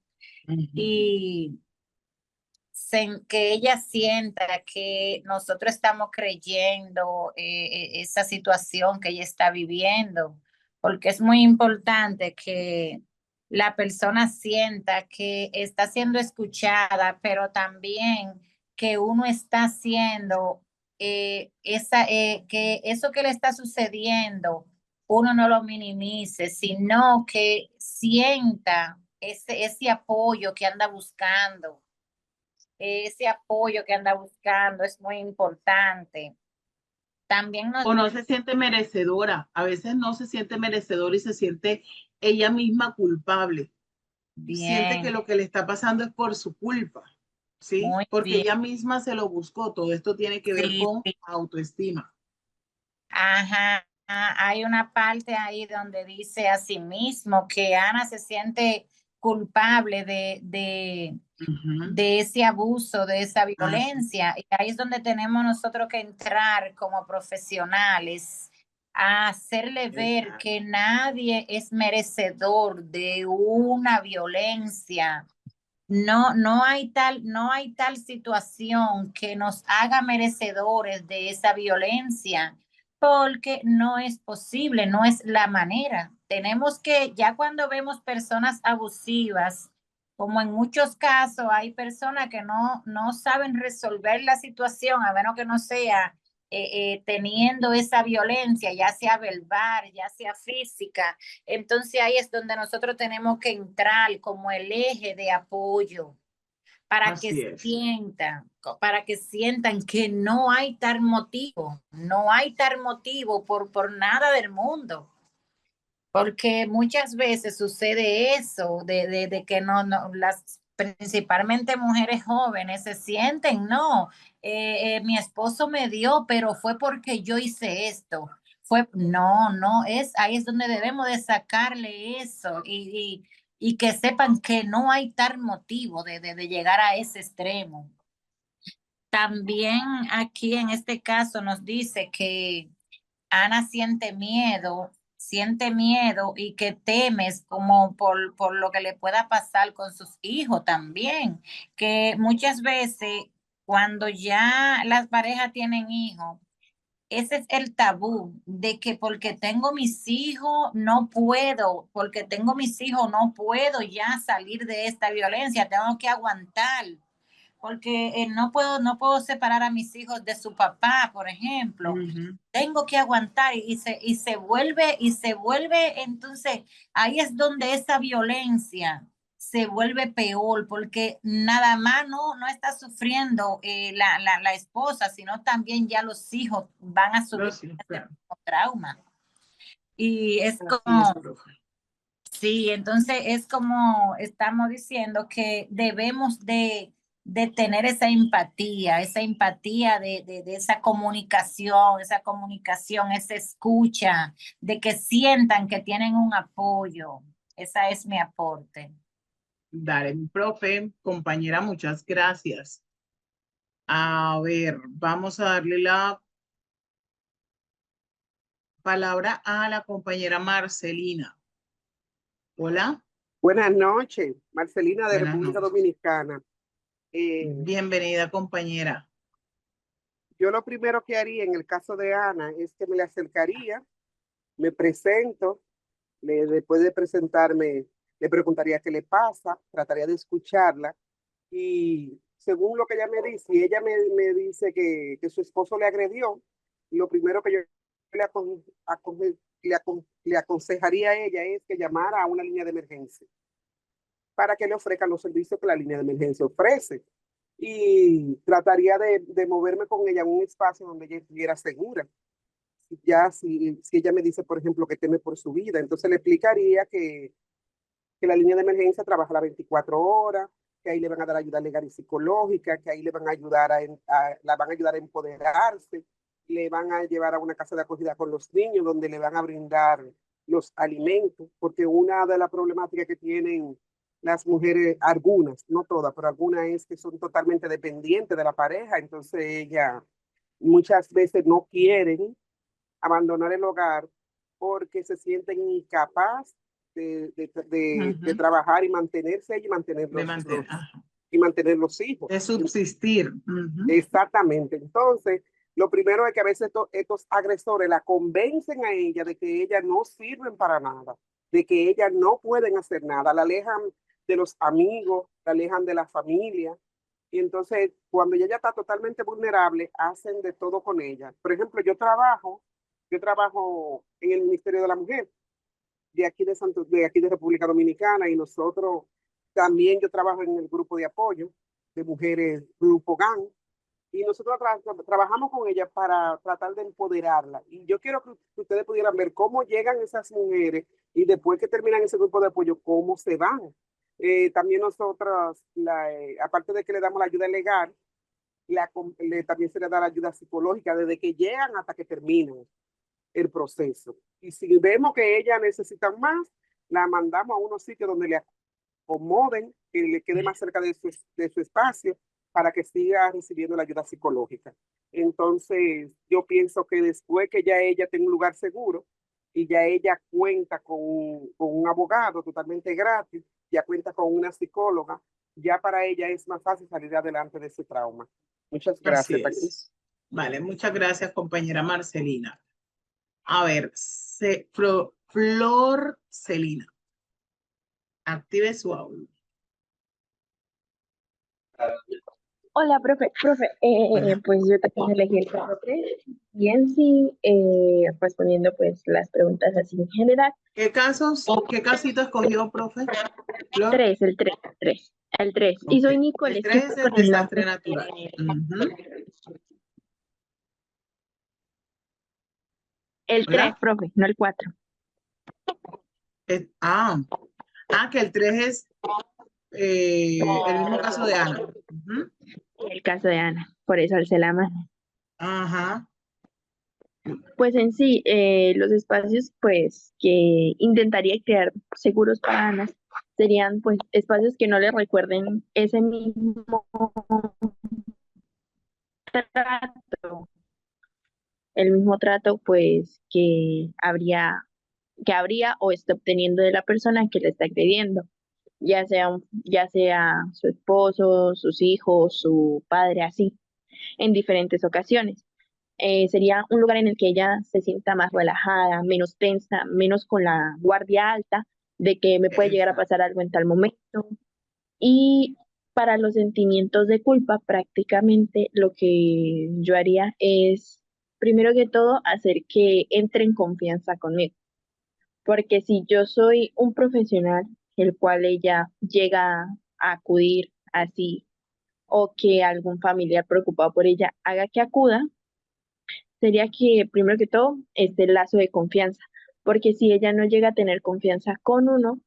y que ella sienta que nosotros estamos creyendo esa situación que ella está viviendo, porque es muy importante que la persona sienta que está siendo escuchada, pero también que uno está haciendo que eso que le está sucediendo, uno no lo minimice, sino que sienta ese apoyo que anda buscando. Ese apoyo que anda buscando es muy importante. También nos O no se siente merecedora, a veces no se siente merecedora y se siente ella misma culpable. Siente que bien, lo que le está pasando es por su culpa, ¿sí? muy Porque bien. ella misma se lo buscó. Todo esto tiene que ver Sí, con sí. autoestima. Ajá. Hay una parte ahí donde dice asimismo que Ana se siente culpable Ujú. de ese abuso, de esa Así, violencia. Y ahí es donde tenemos nosotros que entrar como profesionales a hacerle ver exacto. que nadie es merecedor de una violencia. No hay tal situación que nos haga merecedores de esa violencia, porque no es posible, no es la manera. Tenemos que, ya cuando vemos personas abusivas, como en muchos casos hay personas que no saben resolver la situación, a menos que no sea teniendo esa violencia, ya sea verbal, ya sea física. Entonces ahí es donde nosotros tenemos que entrar como el eje de apoyo para que Así es. sientan que no hay tal motivo, no hay tal motivo por nada del mundo. Porque muchas veces sucede eso, de que las principalmente mujeres jóvenes se sienten, no, mi esposo me dio, pero fue porque yo hice esto. Ahí es donde debemos de sacarle eso y que sepan que no hay tal motivo de llegar a ese extremo. También aquí en este caso nos dice que Ana siente miedo y que temes como por lo que le pueda pasar con sus hijos también, que muchas veces cuando ya las parejas tienen hijos, ese es el tabú de que porque tengo mis hijos no puedo, porque tengo mis hijos no puedo ya salir de esta violencia, tengo que aguantar porque no puedo separar a mis hijos de su papá, por ejemplo. Ujú. Tengo que aguantar y se vuelve, entonces ahí es donde esa violencia se vuelve peor, porque nada más no está sufriendo la esposa, sino también ya los hijos van a No, sufrir sí, ese claro. mismo trauma. Y es Así es, como, profe. sí, entonces es como estamos diciendo que debemos de de tener esa empatía de esa comunicación, esa escucha, de que sientan que tienen un apoyo. Esa es mi aporte. Dale, profe, compañera, muchas gracias. A ver, vamos a darle la palabra a la compañera Marcelina. Hola, Buenas noches, Marcelina de buenas República noches. Dominicana. Bienvenida, compañera. Yo lo primero que haría en el caso de Ana es que me le acercaría, me presento, después de presentarme, le preguntaría qué le pasa, trataría de escucharla y según lo que ella me dice, si ella me dice que su esposo le agredió, lo primero que yo le aconsejaría a ella es que llamara a una línea de emergencia para que le ofrezcan los servicios que la línea de emergencia ofrece. Y trataría de moverme con ella en un espacio donde ella estuviera segura. Ya si ella me dice, por ejemplo, que teme por su vida, entonces le explicaría que la línea de emergencia trabaja las 24 horas, que ahí le van a dar ayuda legal y psicológica, que ahí le van a ayudar la van a ayudar a empoderarse, le van a llevar a una casa de acogida con los niños donde le van a brindar los alimentos, porque una de las problemáticas que tienen las mujeres, algunas, no todas, pero algunas es que son totalmente dependientes de la pareja, entonces ellas muchas veces no quieren abandonar el hogar porque se sienten incapaces de trabajar y mantenerse y mantener y mantener los hijos. De subsistir. Exactamente. Entonces, lo primero es que a veces estos agresores la convencen a ella de que ellas no sirven para nada, de que ellas no pueden hacer nada, la alejan de los amigos, la alejan de la familia. Y entonces, cuando ella ya está totalmente vulnerable, hacen de todo con ella. Por ejemplo, yo trabajo en el Ministerio de la Mujer de aquí de República Dominicana y nosotros también yo trabajo en el grupo de apoyo de mujeres, Grupo GAN, y nosotros trabajamos con ellas para tratar de empoderarla. Y yo quiero que ustedes pudieran ver cómo llegan esas mujeres y después que terminan ese grupo de apoyo, cómo se van. También nosotros, aparte de que le damos la ayuda legal, también se le da la ayuda psicológica desde que llegan hasta que terminan el proceso. Y si vemos que ellas necesitan más, la mandamos a unos sitios donde le acomoden, que le quede más cerca de su espacio para que siga recibiendo la ayuda psicológica. Entonces, yo pienso que después que ya ella tenga un lugar seguro y ya ella cuenta con un abogado totalmente gratis, ya cuenta con una psicóloga, ya para ella es más fácil salir adelante de ese trauma. Muchas gracias. Vale, muchas gracias, compañera Marcelina. A ver, Flor Celina. Active su audio. Hola, profe. Pues yo también elegí el caso 3 y en sí, respondiendo pues las preguntas así en general. ¿Qué casito escogió, profe? Flor. 3, el 3. Okay. Y soy Nicole. El 3 es el desastre natural. El 3, profe, no el 4. Que el 3 es el mismo caso de Ana. El caso de Ana, por eso alcé la mano. Ajá. Pues en sí, los espacios pues que intentaría crear seguros para Ana serían pues espacios que no le recuerden ese mismo trato, el mismo trato pues que habría o está obteniendo de la persona que le está agrediendo, ya sea su esposo, sus hijos, su padre, así, en diferentes ocasiones. Sería un lugar en el que ella se sienta más relajada, menos tensa, menos con la guardia alta de que me puede llegar a pasar algo en tal momento. Y para los sentimientos de culpa, prácticamente lo que yo haría es, primero que todo, hacer que entre en confianza conmigo. Porque si yo soy un profesional, el cual ella llega a acudir así, o que algún familiar preocupado por ella haga que acuda, sería que primero que todo esté el lazo de confianza, porque si ella no llega a tener confianza con uno,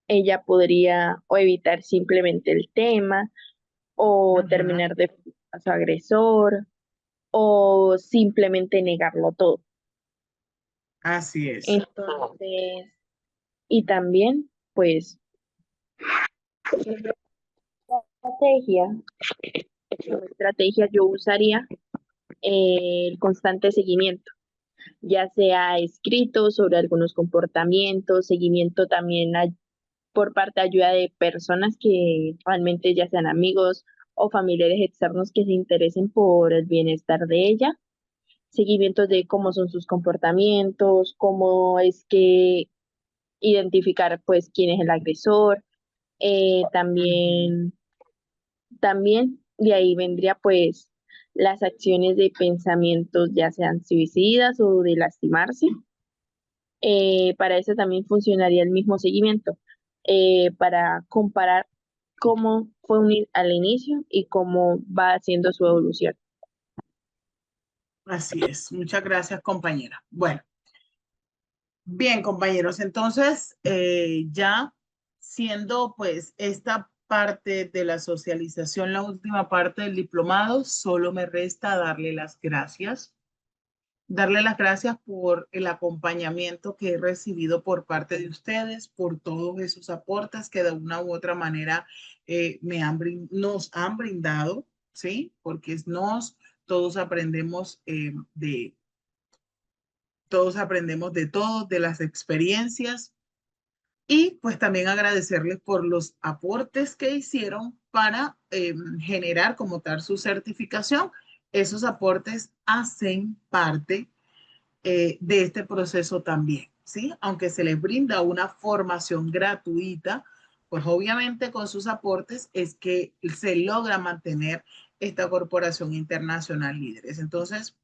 ella podría o evitar simplemente el tema o Ujú. terminar de a su agresor o simplemente negarlo todo. Así es. Entonces, y también, pues, estrategia, como estrategia yo usaría el constante seguimiento, ya sea escrito sobre algunos comportamientos, seguimiento también por parte de ayuda de personas que realmente ya sean amigos o familiares externos que se interesen por el bienestar de ella, seguimientos de cómo son sus comportamientos, cómo es que identificar pues quién es el agresor, Ujú. también de ahí vendría pues las acciones de pensamientos ya sean suicidas o de lastimarse. Para eso también funcionaría el mismo seguimiento, para comparar cómo fue al inicio y cómo va haciendo su evolución. Así es. Muchas gracias, compañera. Bueno, bien, compañeros. Entonces, ya siendo pues esta parte de la socialización, la última parte del diplomado, solo me resta darle las gracias. Darle las gracias por el acompañamiento que he recibido por parte de ustedes, por todos esos aportes que de una u otra manera nos han brindado, ¿sí? Porque todos aprendemos todos aprendemos de todo, de las experiencias y pues también agradecerles por los aportes que hicieron para generar como tal su certificación. Esos aportes hacen parte de este proceso también, ¿sí? Aunque se les brinda una formación gratuita, pues obviamente con sus aportes es que se logra mantener esta corporación internacional líderes. Entonces,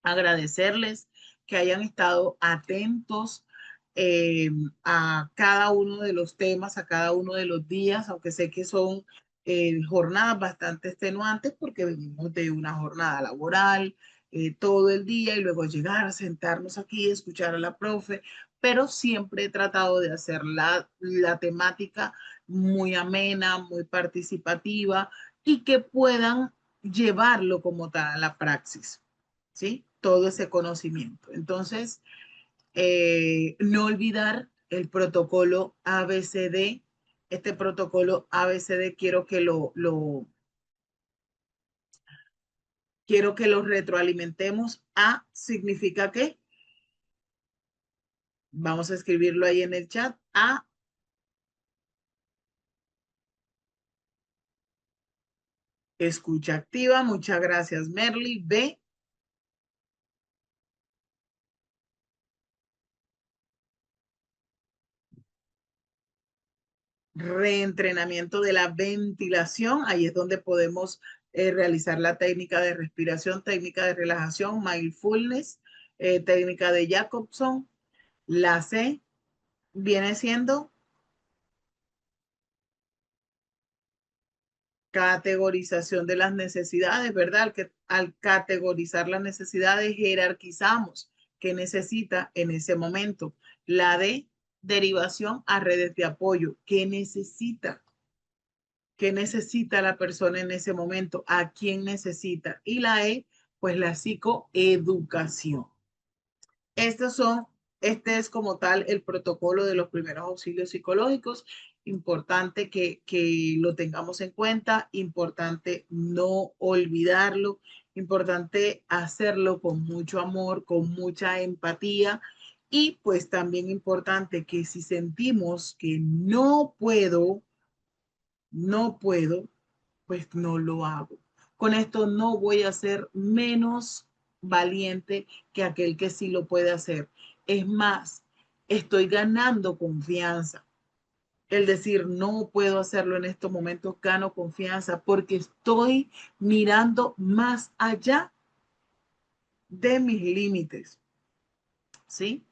agradecerles que hayan estado atentos eh, a cada uno de los temas, a cada uno de los días, aunque sé que son jornadas bastante extenuantes porque venimos de una jornada laboral todo el día y luego llegar, sentarnos aquí, escuchar a la profe, pero siempre he tratado de hacer la temática muy amena, muy participativa y que puedan llevarlo como tal a la praxis. ¿Sí? Todo ese conocimiento. Entonces, no olvidar el protocolo ABCD. Este protocolo ABCD quiero que lo retroalimentemos. A significa que, vamos a escribirlo ahí en el chat. A, escucha activa. Muchas gracias, Merly. B, reentrenamiento de la ventilación. Ahí es donde podemos realizar la técnica de respiración, técnica de relajación, mindfulness, técnica de Jacobson. La C viene siendo categorización de las necesidades, ¿verdad? Al categorizar las necesidades, jerarquizamos qué necesita en ese momento. La D, derivación a redes de apoyo. ¿Qué necesita? ¿Qué necesita la persona en ese momento? ¿A quién necesita? Y la E, pues la psicoeducación. Este es como tal el protocolo de los primeros auxilios psicológicos. Importante que lo tengamos en cuenta, importante no olvidarlo, importante hacerlo con mucho amor, con mucha empatía y pues también importante que si sentimos que no puedo, pues no lo hago. Con esto no voy a ser menos valiente que aquel que sí lo puede hacer. Es más, estoy ganando confianza. El decir no puedo hacerlo en estos momentos, gano confianza porque estoy mirando más allá de mis límites. ¿Sí?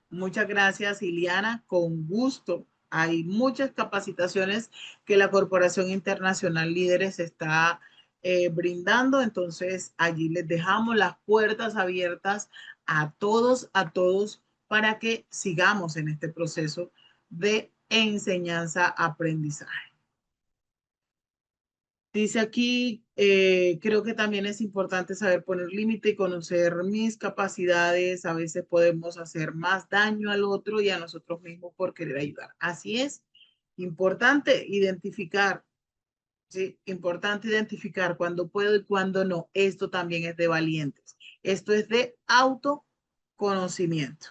Muchas gracias, Iliana. Con gusto. Hay muchas capacitaciones que la Corporación Internacional Líderes está brindando. Entonces, allí les dejamos las puertas abiertas a todos, para que sigamos en este proceso de enseñanza-aprendizaje. Dice aquí, creo que también es importante saber poner límite y conocer mis capacidades. A veces podemos hacer más daño al otro y a nosotros mismos por querer ayudar. Así es, importante identificar, ¿sí? Importante identificar cuándo puedo y cuándo no. Esto también es de valientes. Esto es de autoconocimiento.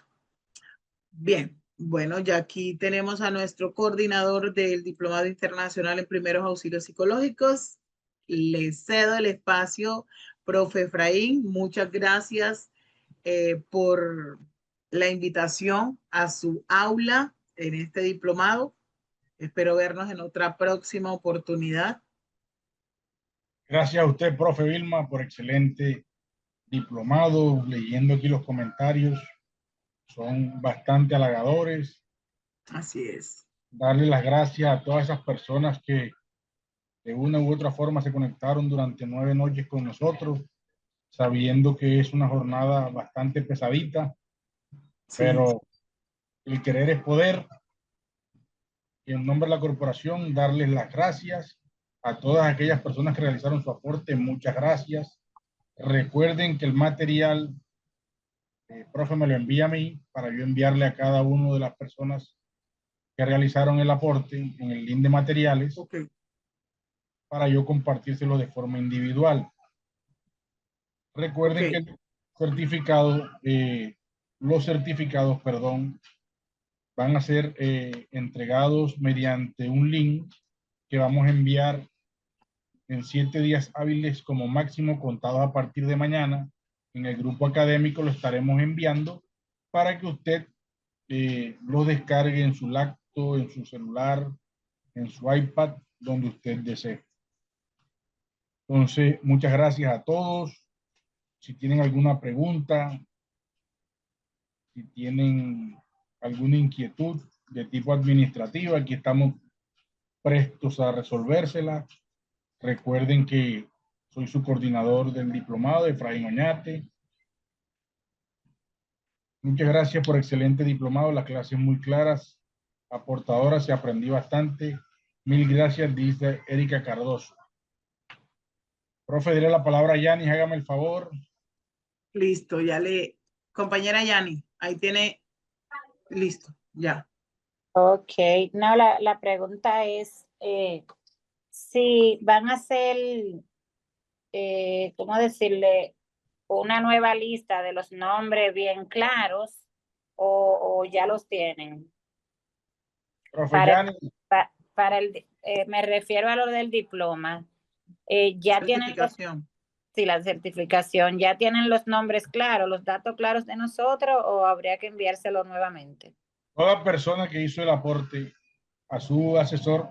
Bien, bueno, ya aquí tenemos a nuestro coordinador del Diplomado Internacional en Primeros Auxilios Psicológicos. Le cedo el espacio, profe Efraín. Muchas gracias por la invitación a su aula en este diplomado. Espero vernos en otra próxima oportunidad. Gracias a usted, profe Vilma, por excelente diplomado. Leyendo aquí los comentarios, son bastante halagadores. Así es. Darle las gracias a todas esas personas que de una u otra forma se conectaron durante 9 noches con nosotros, sabiendo que es una jornada bastante pesadita, Sí. pero el querer es poder. Y en nombre de la corporación, darles las gracias a todas aquellas personas que realizaron su aporte. Muchas gracias. Recuerden que el material, profe, me lo envía a mí para yo enviarle a cada una de las personas que realizaron el aporte en el link de materiales, Okay. para yo compartírselo de forma individual. Recuerden que el certificado, los certificados, perdón, van a ser entregados mediante un link que vamos a enviar en 7 días hábiles como máximo, contados a partir de mañana. En el grupo académico lo estaremos enviando para que usted lo descargue en su laptop, en su celular, en su iPad, donde usted desee. Entonces, muchas gracias a todos. Si tienen alguna pregunta, si tienen alguna inquietud de tipo administrativo, aquí estamos prestos a resolvérsela. Recuerden que soy su coordinador del diplomado, Efraín Oñate. Muchas gracias por excelente diplomado, las clases muy claras, aportadoras, se aprendí bastante. Mil gracias, dice Erika Cardoso. Profe, diré la palabra a Yanis, hágame el favor. Listo, ya le... Compañera Yani, ahí tiene... Listo, ya. Ok, no, la pregunta es si van a hacer, ¿cómo decirle? Una nueva lista de los nombres bien claros o ya los tienen. Profe Yanis. Me refiero a lo del diploma. Ya tienen la certificación, ya tienen los nombres claros, los datos claros de nosotros, o habría que enviárselo nuevamente. Toda persona que hizo el aporte a su asesor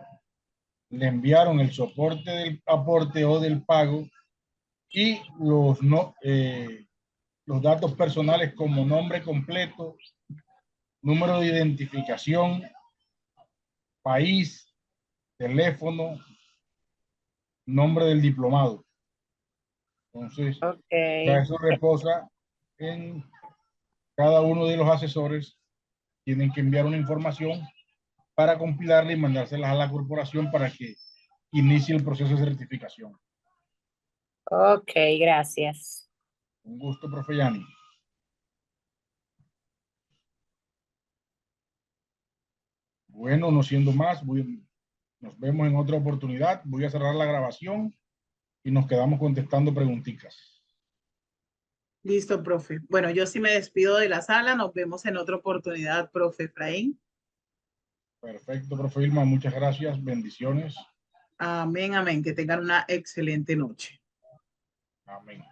le enviaron el soporte del aporte o del pago y los datos personales como nombre completo, número de identificación, país, teléfono, nombre del diplomado. Entonces, ya eso reposa en cada uno de los asesores. Tienen que enviar una información para compilarla y mandárselas a la corporación para que inicie el proceso de certificación. Ok, gracias. Un gusto, profe Yani. Bueno, no siendo más, nos vemos en otra oportunidad. Voy a cerrar la grabación y nos quedamos contestando preguntitas. Listo, profe. Bueno, yo sí me despido de la sala. Nos vemos en otra oportunidad, profe Efraín. Perfecto, profe Vilma. Muchas gracias. Bendiciones. Amén, amén. Que tengan una excelente noche. Amén.